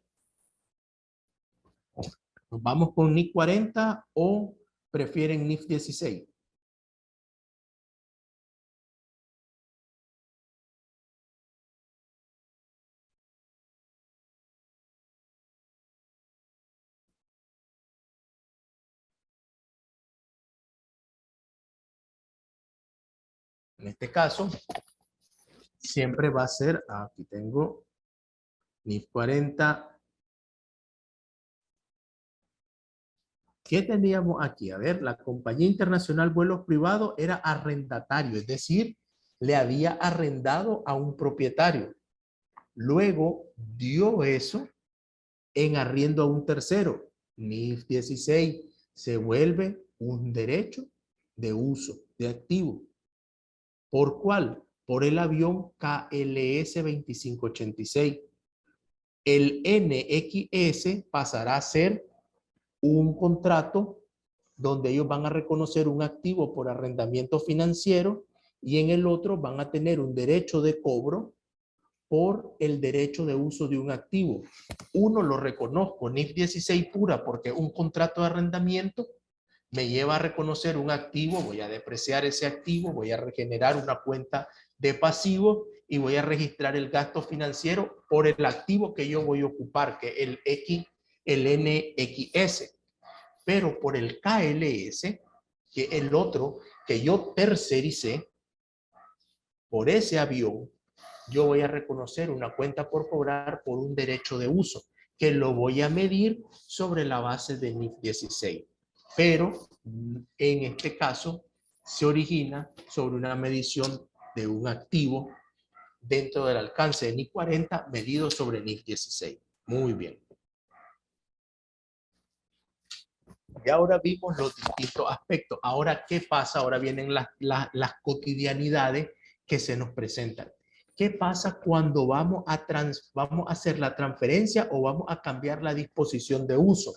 ¿Nos vamos con NIF 40 o prefieren NIF 16? En este caso, siempre va a ser, aquí tengo NIF 40. ¿Qué teníamos aquí? A ver, la compañía internacional vuelos privados era arrendatario, es decir, le había arrendado a un propietario. Luego dio eso en arriendo a un tercero. NIF 16 se vuelve un derecho de uso de activo. ¿Por cuál? Por el avión KLS 2586. El NXS pasará a ser un contrato donde ellos van a reconocer un activo por arrendamiento financiero y en el otro van a tener un derecho de cobro por el derecho de uso de un activo. Uno lo reconozco, NIF 16 pura, porque un contrato de arrendamiento me lleva a reconocer un activo, voy a depreciar ese activo, voy a regenerar una cuenta de pasivo y voy a registrar el gasto financiero por el activo que yo voy a ocupar, que es el NXS. Pero por el KLS, que es el otro que yo tercericé, por ese avión, yo voy a reconocer una cuenta por cobrar por un derecho de uso, que lo voy a medir sobre la base de NIF 16. Pero en este caso se origina sobre una medición de un activo dentro del alcance de NIF 40 medido sobre NIF 16. Muy bien. Y ahora vimos los distintos aspectos. Ahora, ¿qué pasa? Ahora vienen las cotidianidades que se nos presentan. ¿Qué pasa cuando vamos a hacer la transferencia o vamos a cambiar la disposición de uso?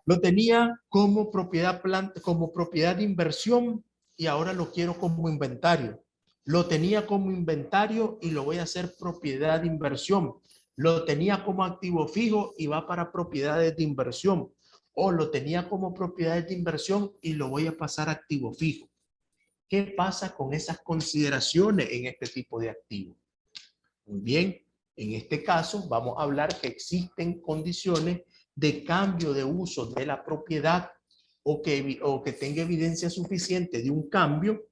Lo tenía como propiedad de inversión y ahora lo quiero como inventario. Lo tenía como inventario y lo voy a hacer propiedad de inversión. Lo tenía como activo fijo y va para propiedades de inversión. O lo tenía como propiedades de inversión y lo voy a pasar a activo fijo. ¿Qué pasa con esas consideraciones en este tipo de activo? Muy bien, en este caso vamos a hablar que existen condiciones de cambio de uso de la propiedad o que tenga evidencia suficiente de un cambio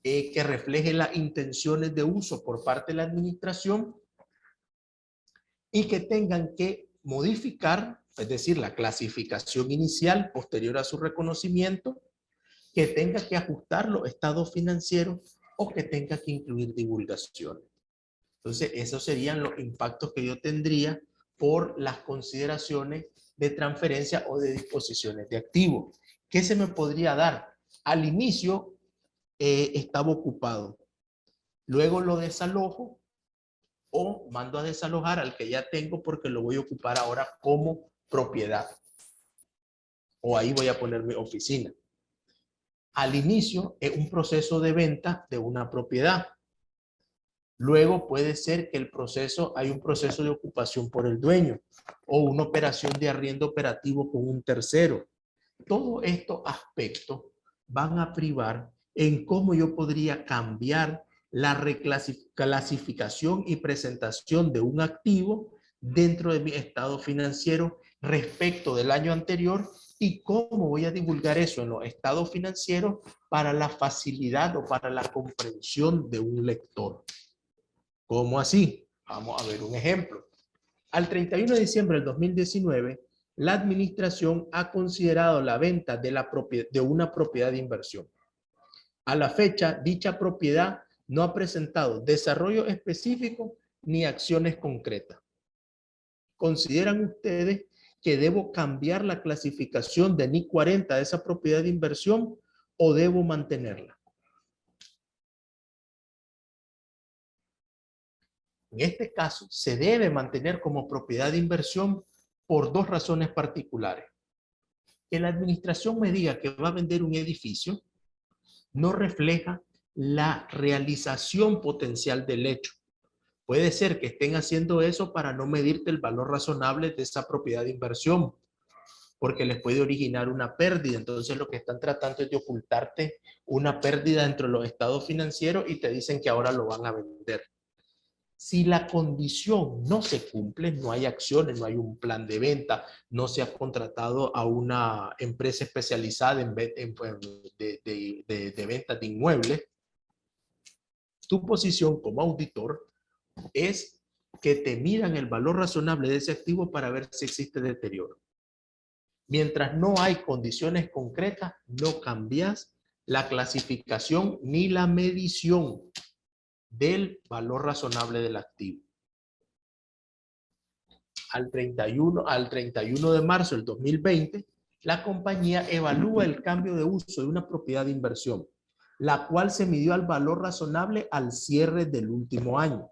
que refleje las intenciones de uso por parte de la administración y que tengan que modificar, es decir, la clasificación inicial posterior a su reconocimiento, que tenga que ajustar los estados financieros o que tenga que incluir divulgaciones. Entonces, esos serían los impactos que yo tendría por las consideraciones de transferencia o de disposiciones de activos. ¿Qué se me podría dar? Al inicio estaba ocupado. Luego lo desalojo o mando a desalojar al que ya tengo porque lo voy a ocupar ahora como propiedad. O ahí voy a poner mi oficina. Al inicio es un proceso de venta de una propiedad. Luego puede ser que hay un proceso de ocupación por el dueño o una operación de arriendo operativo con un tercero. Todos estos aspectos van a privar en cómo yo podría cambiar la reclasificación y presentación de un activo dentro de mi estado financiero respecto del año anterior y cómo voy a divulgar eso en los estados financieros para la facilidad o para la comprensión de un lector. ¿Cómo así? Vamos a ver un ejemplo. Al 31 de diciembre del 2019, la administración ha considerado la venta de una propiedad de inversión. A la fecha, dicha propiedad no ha presentado desarrollo específico ni acciones concretas. ¿Consideran ustedes que debo cambiar la clasificación de NIF 40 de esa propiedad de inversión o debo mantenerla? En este caso, se debe mantener como propiedad de inversión por dos razones particulares. Que la administración me diga que va a vender un edificio no refleja la realización potencial del hecho. Puede ser que estén haciendo eso para no medirte el valor razonable de esa propiedad de inversión, porque les puede originar una pérdida. Entonces lo que están tratando es de ocultarte una pérdida dentro de los estados financieros y te dicen que ahora lo van a vender. Si la condición no se cumple, no hay acciones, no hay un plan de venta, no se ha contratado a una empresa especializada de ventas de inmuebles, tu posición como auditor es que te midan el valor razonable de ese activo para ver si existe deterioro. Mientras no hay condiciones concretas, no cambias la clasificación ni la medición del valor razonable del activo. Al 31 de marzo del 2020, la compañía evalúa el cambio de uso de una propiedad de inversión, la cual se midió al valor razonable al cierre del último año.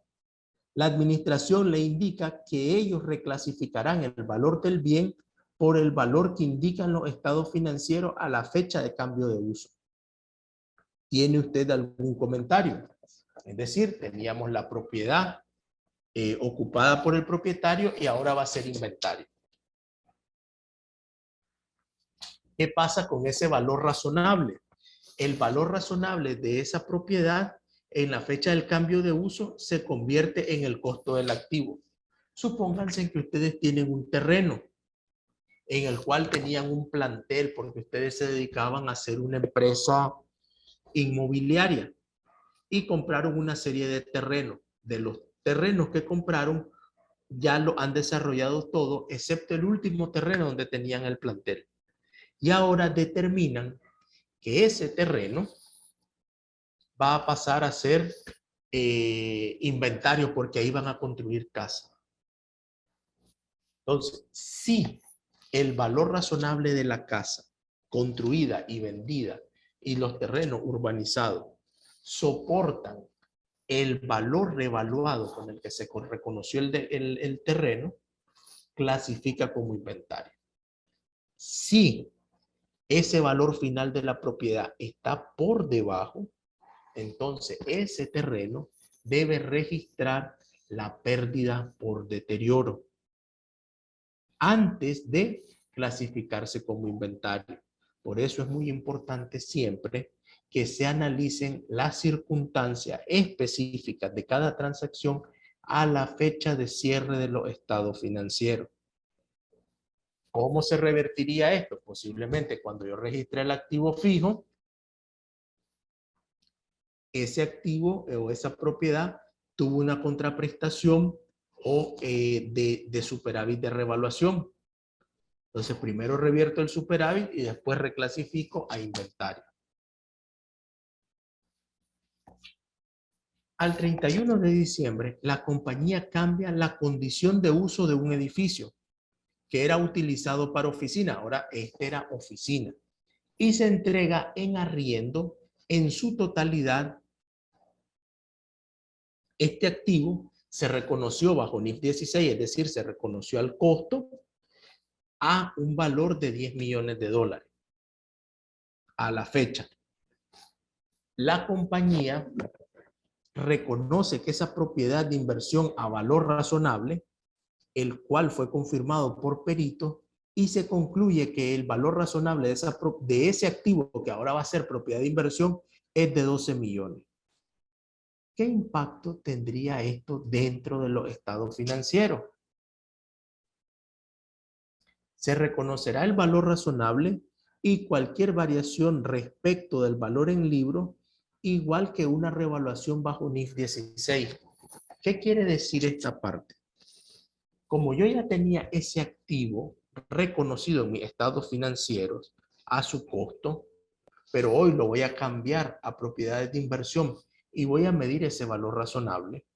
La administración le indica que ellos reclasificarán el valor del bien por el valor que indican los estados financieros a la fecha de cambio de uso. ¿Tiene usted algún comentario? Es decir, teníamos la propiedad ocupada por el propietario y ahora va a ser inventario. ¿Qué pasa con ese valor razonable? El valor razonable de esa propiedad en la fecha del cambio de uso se convierte en el costo del activo. Supónganse que ustedes tienen un terreno en el cual tenían un plantel porque ustedes se dedicaban a hacer una empresa inmobiliaria y compraron una serie de terrenos. De los terrenos que compraron, ya lo han desarrollado todo, excepto el último terreno donde tenían el plantel. Y ahora determinan que ese terreno va a pasar a ser inventario porque ahí van a construir casa. Entonces, si el valor razonable de la casa construida y vendida y los terrenos urbanizados soportan el valor revaluado con el que se reconoció el terreno, clasifica como inventario. Si ese valor final de la propiedad está por debajo, entonces ese terreno debe registrar la pérdida por deterioro antes de clasificarse como inventario. Por eso es muy importante siempre que se analicen las circunstancias específicas de cada transacción a la fecha de cierre de los estados financieros. ¿Cómo se revertiría esto? Posiblemente cuando yo registre el activo fijo, ese activo o esa propiedad tuvo una contraprestación o de superávit de revaluación. Entonces primero revierto el superávit y después reclasifico a inventario. Al 31 de diciembre, la compañía cambia la condición de uso de un edificio que era utilizado para oficina. Ahora este era oficina. Y se entrega en arriendo en su totalidad. Este activo se reconoció bajo NIF 16, es decir, se reconoció al costo a un valor de $10 millones a la fecha. La compañía reconoce que esa propiedad de inversión a valor razonable, el cual fue confirmado por peritos, y se concluye que el valor razonable de ese activo que ahora va a ser propiedad de inversión es de 12 millones. ¿Qué impacto tendría esto dentro de los estados financieros? Se reconocerá el valor razonable y cualquier variación respecto del valor en libro, igual que una revaluación bajo NIF 16. ¿Qué quiere decir esta parte? Como yo ya tenía ese activo reconocido en mis estados financieros a su costo, pero hoy lo voy a cambiar a propiedades de inversión y voy a medir ese valor razonable,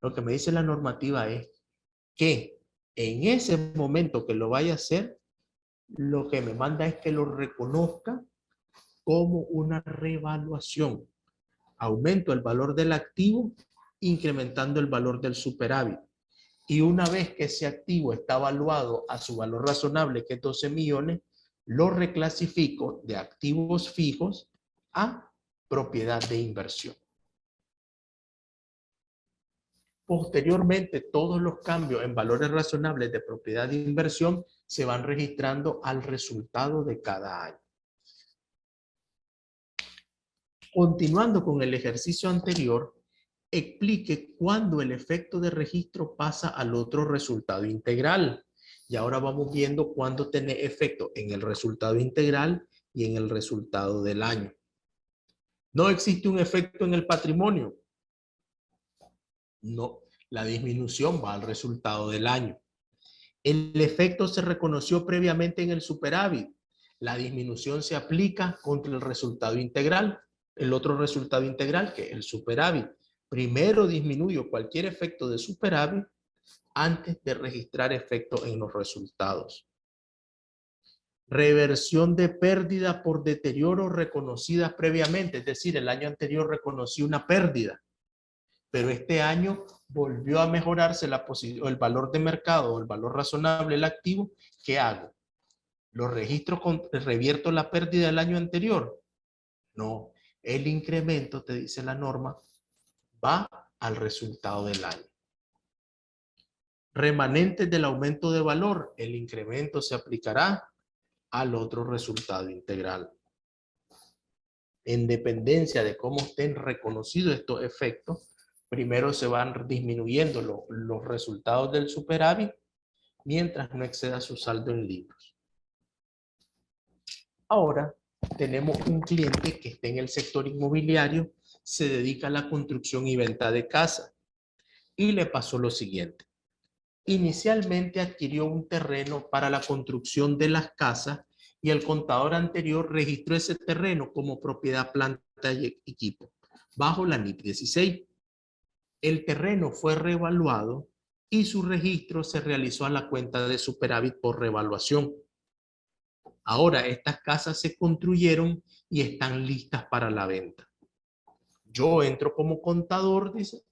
lo que me dice la normativa es que en ese momento que lo vaya a hacer, lo que me manda es que lo reconozca como una revaluación. Aumento el valor del activo, incrementando el valor del superávit. Y una vez que ese activo está evaluado a su valor razonable, que es 12 millones, lo reclasifico de activos fijos a propiedad de inversión. Posteriormente, todos los cambios en valores razonables de propiedad de inversión se van registrando al resultado de cada año. Continuando con el ejercicio anterior, explique cuándo el efecto de registro pasa al otro resultado integral. Y ahora vamos viendo cuándo tiene efecto en el resultado integral y en el resultado del año. No existe un efecto en el patrimonio. No, la disminución va al resultado del año. El efecto se reconoció previamente en el superávit. La disminución se aplica contra el resultado integral, el otro resultado integral que es el superávit. Primero disminuyo cualquier efecto de superávit antes de registrar efectos en los resultados. Reversión de pérdida por deterioro reconocidas previamente, es decir, el año anterior reconocí una pérdida, pero este año volvió a mejorarse el valor de mercado o el valor razonable del activo. ¿Qué hago? ¿Lo registro revierto la pérdida del año anterior? No, el incremento, te dice la norma, va al resultado del año. Remanentes del aumento de valor, el incremento se aplicará al otro resultado integral. En dependencia de cómo estén reconocidos estos efectos, primero se van disminuyendo los resultados del superávit mientras no exceda su saldo en libros. Ahora tenemos un cliente que está en el sector inmobiliario, se dedica a la construcción y venta de casas y le pasó lo siguiente. Inicialmente adquirió un terreno para la construcción de las casas y el contador anterior registró ese terreno como propiedad, planta y equipo bajo la NIP 16. El terreno fue revaluado y su registro se realizó a la cuenta de superávit por revaluación. Ahora estas casas se construyeron y están listas para la venta. Yo entro como contador, dice,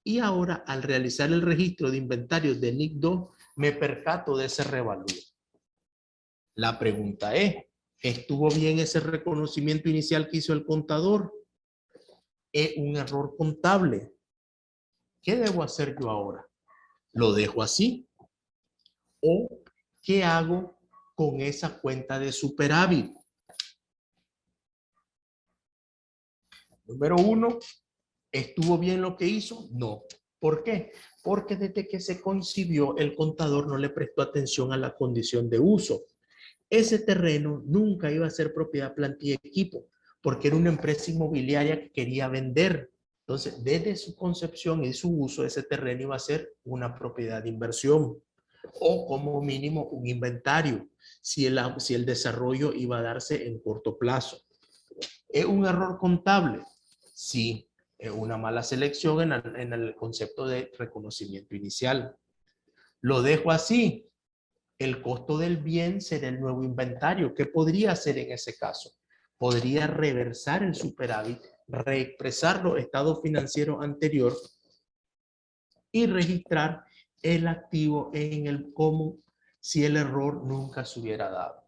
y ahora al realizar el registro de inventarios de NIC 2 me percato de ese revalúo. La pregunta es, ¿estuvo bien ese reconocimiento inicial que hizo el contador? ¿Es un error contable? ¿Qué debo hacer yo ahora? ¿Lo dejo así? ¿O qué hago con esa cuenta de superávit? Número 1, ¿estuvo bien lo que hizo? No. ¿Por qué? Porque desde que se concibió, el contador no le prestó atención a la condición de uso. Ese terreno nunca iba a ser propiedad, plantilla y equipo, porque era una empresa inmobiliaria que quería vender. Entonces, desde su concepción y su uso, ese terreno iba a ser una propiedad de inversión o como mínimo un inventario, si el desarrollo iba a darse en corto plazo. ¿Es un error contable? Sí, es una mala selección en el concepto de reconocimiento inicial. Lo dejo así. El costo del bien será el nuevo inventario. ¿Qué podría hacer en ese caso? Podría reversar el superávit, reexpresar los estados financieros anteriores y registrar el activo en el como si el error nunca se hubiera dado.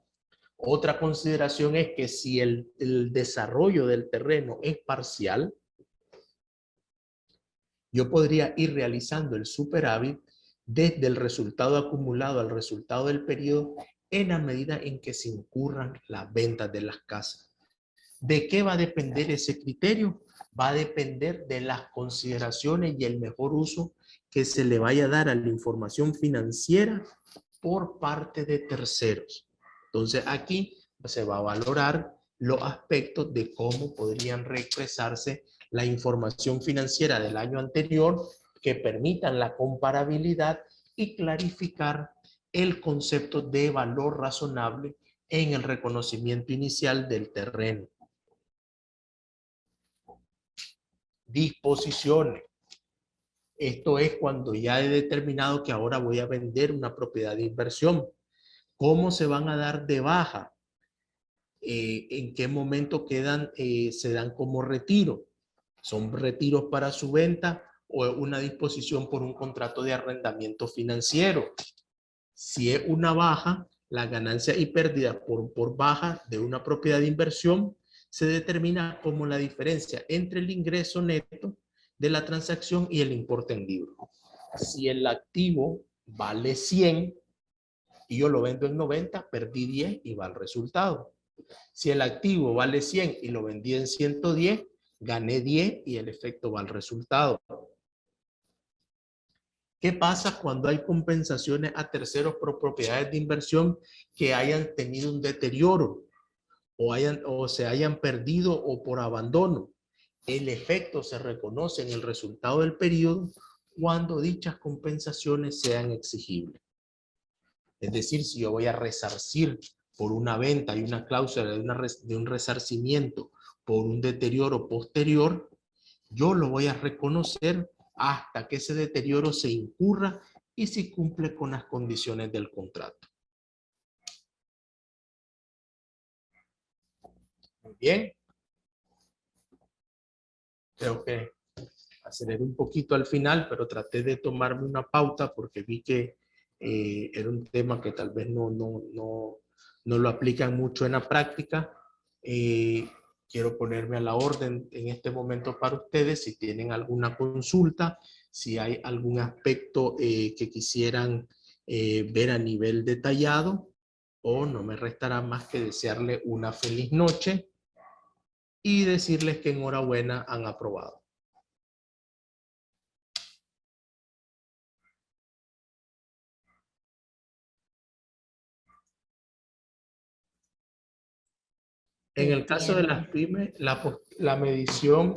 Otra consideración es que si el desarrollo del terreno es parcial, yo podría ir realizando el superávit desde el resultado acumulado al resultado del periodo en la medida en que se incurran las ventas de las casas. ¿De qué va a depender ese criterio? Va a depender de las consideraciones y el mejor uso que se le vaya a dar a la información financiera por parte de terceros. Entonces aquí se va a valorar los aspectos de cómo podrían reexpresarse la información financiera del año anterior que permitan la comparabilidad y clarificar el concepto de valor razonable en el reconocimiento inicial del terreno. Disposiciones. Esto es cuando ya he determinado que ahora voy a vender una propiedad de inversión. ¿Cómo se van a dar de baja? ¿En qué momento se dan como retiro? ¿Son retiros para su venta o una disposición por un contrato de arrendamiento financiero? Si es una baja, la ganancia y pérdida por baja de una propiedad de inversión se determina como la diferencia entre el ingreso neto de la transacción y el importe en libro. Si el activo vale 100 y yo lo vendo en 90, perdí 10 y va al resultado. Si el activo vale 100 y lo vendí en 110, gané 10 y el efecto va al resultado. ¿Qué pasa cuando hay compensaciones a terceros por propiedades de inversión que hayan tenido un deterioro o se hayan perdido o por abandono? El efecto se reconoce en el resultado del periodo cuando dichas compensaciones sean exigibles. Es decir, si yo voy a resarcir por una venta y una cláusula de un resarcimiento por un deterioro posterior, yo lo voy a reconocer hasta que ese deterioro se incurra y si cumple con las condiciones del contrato. Muy bien. Creo que aceleré un poquito al final, pero traté de tomarme una pauta porque vi que era un tema que tal vez no lo aplican mucho en la práctica. Quiero ponerme a la orden en este momento para ustedes si tienen alguna consulta, si hay algún aspecto que quisieran ver a nivel detallado, o no me restará más que desearle una feliz noche y decirles que enhorabuena, han aprobado. En el caso de las Entiendo. pymes, la medición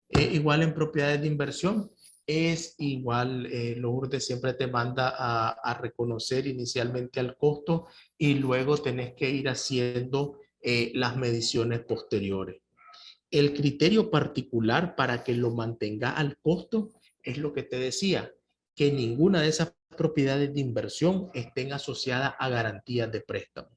igual en propiedades de inversión es igual. Lourdes siempre te manda a reconocer inicialmente el costo y luego tenés que ir haciendo las mediciones posteriores. El criterio particular para que lo mantenga al costo es lo que te decía, que ninguna de esas propiedades de inversión estén asociadas a garantías de préstamo.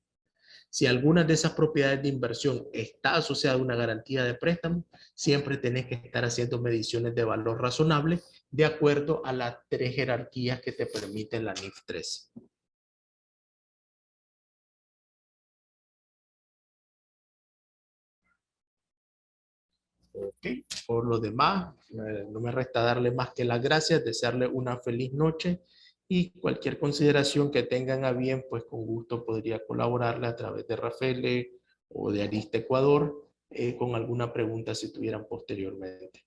Si alguna de esas propiedades de inversión está asociada a una garantía de préstamo, siempre tenés que estar haciendo mediciones de valor razonable de acuerdo a las 3 jerarquías que te permiten la NIF 13. Ok, por lo demás, no me resta darle más que las gracias, desearle una feliz noche y cualquier consideración que tengan a bien, pues con gusto podría colaborarle a través de Rafael o de Arista Ecuador con alguna pregunta si tuvieran posteriormente.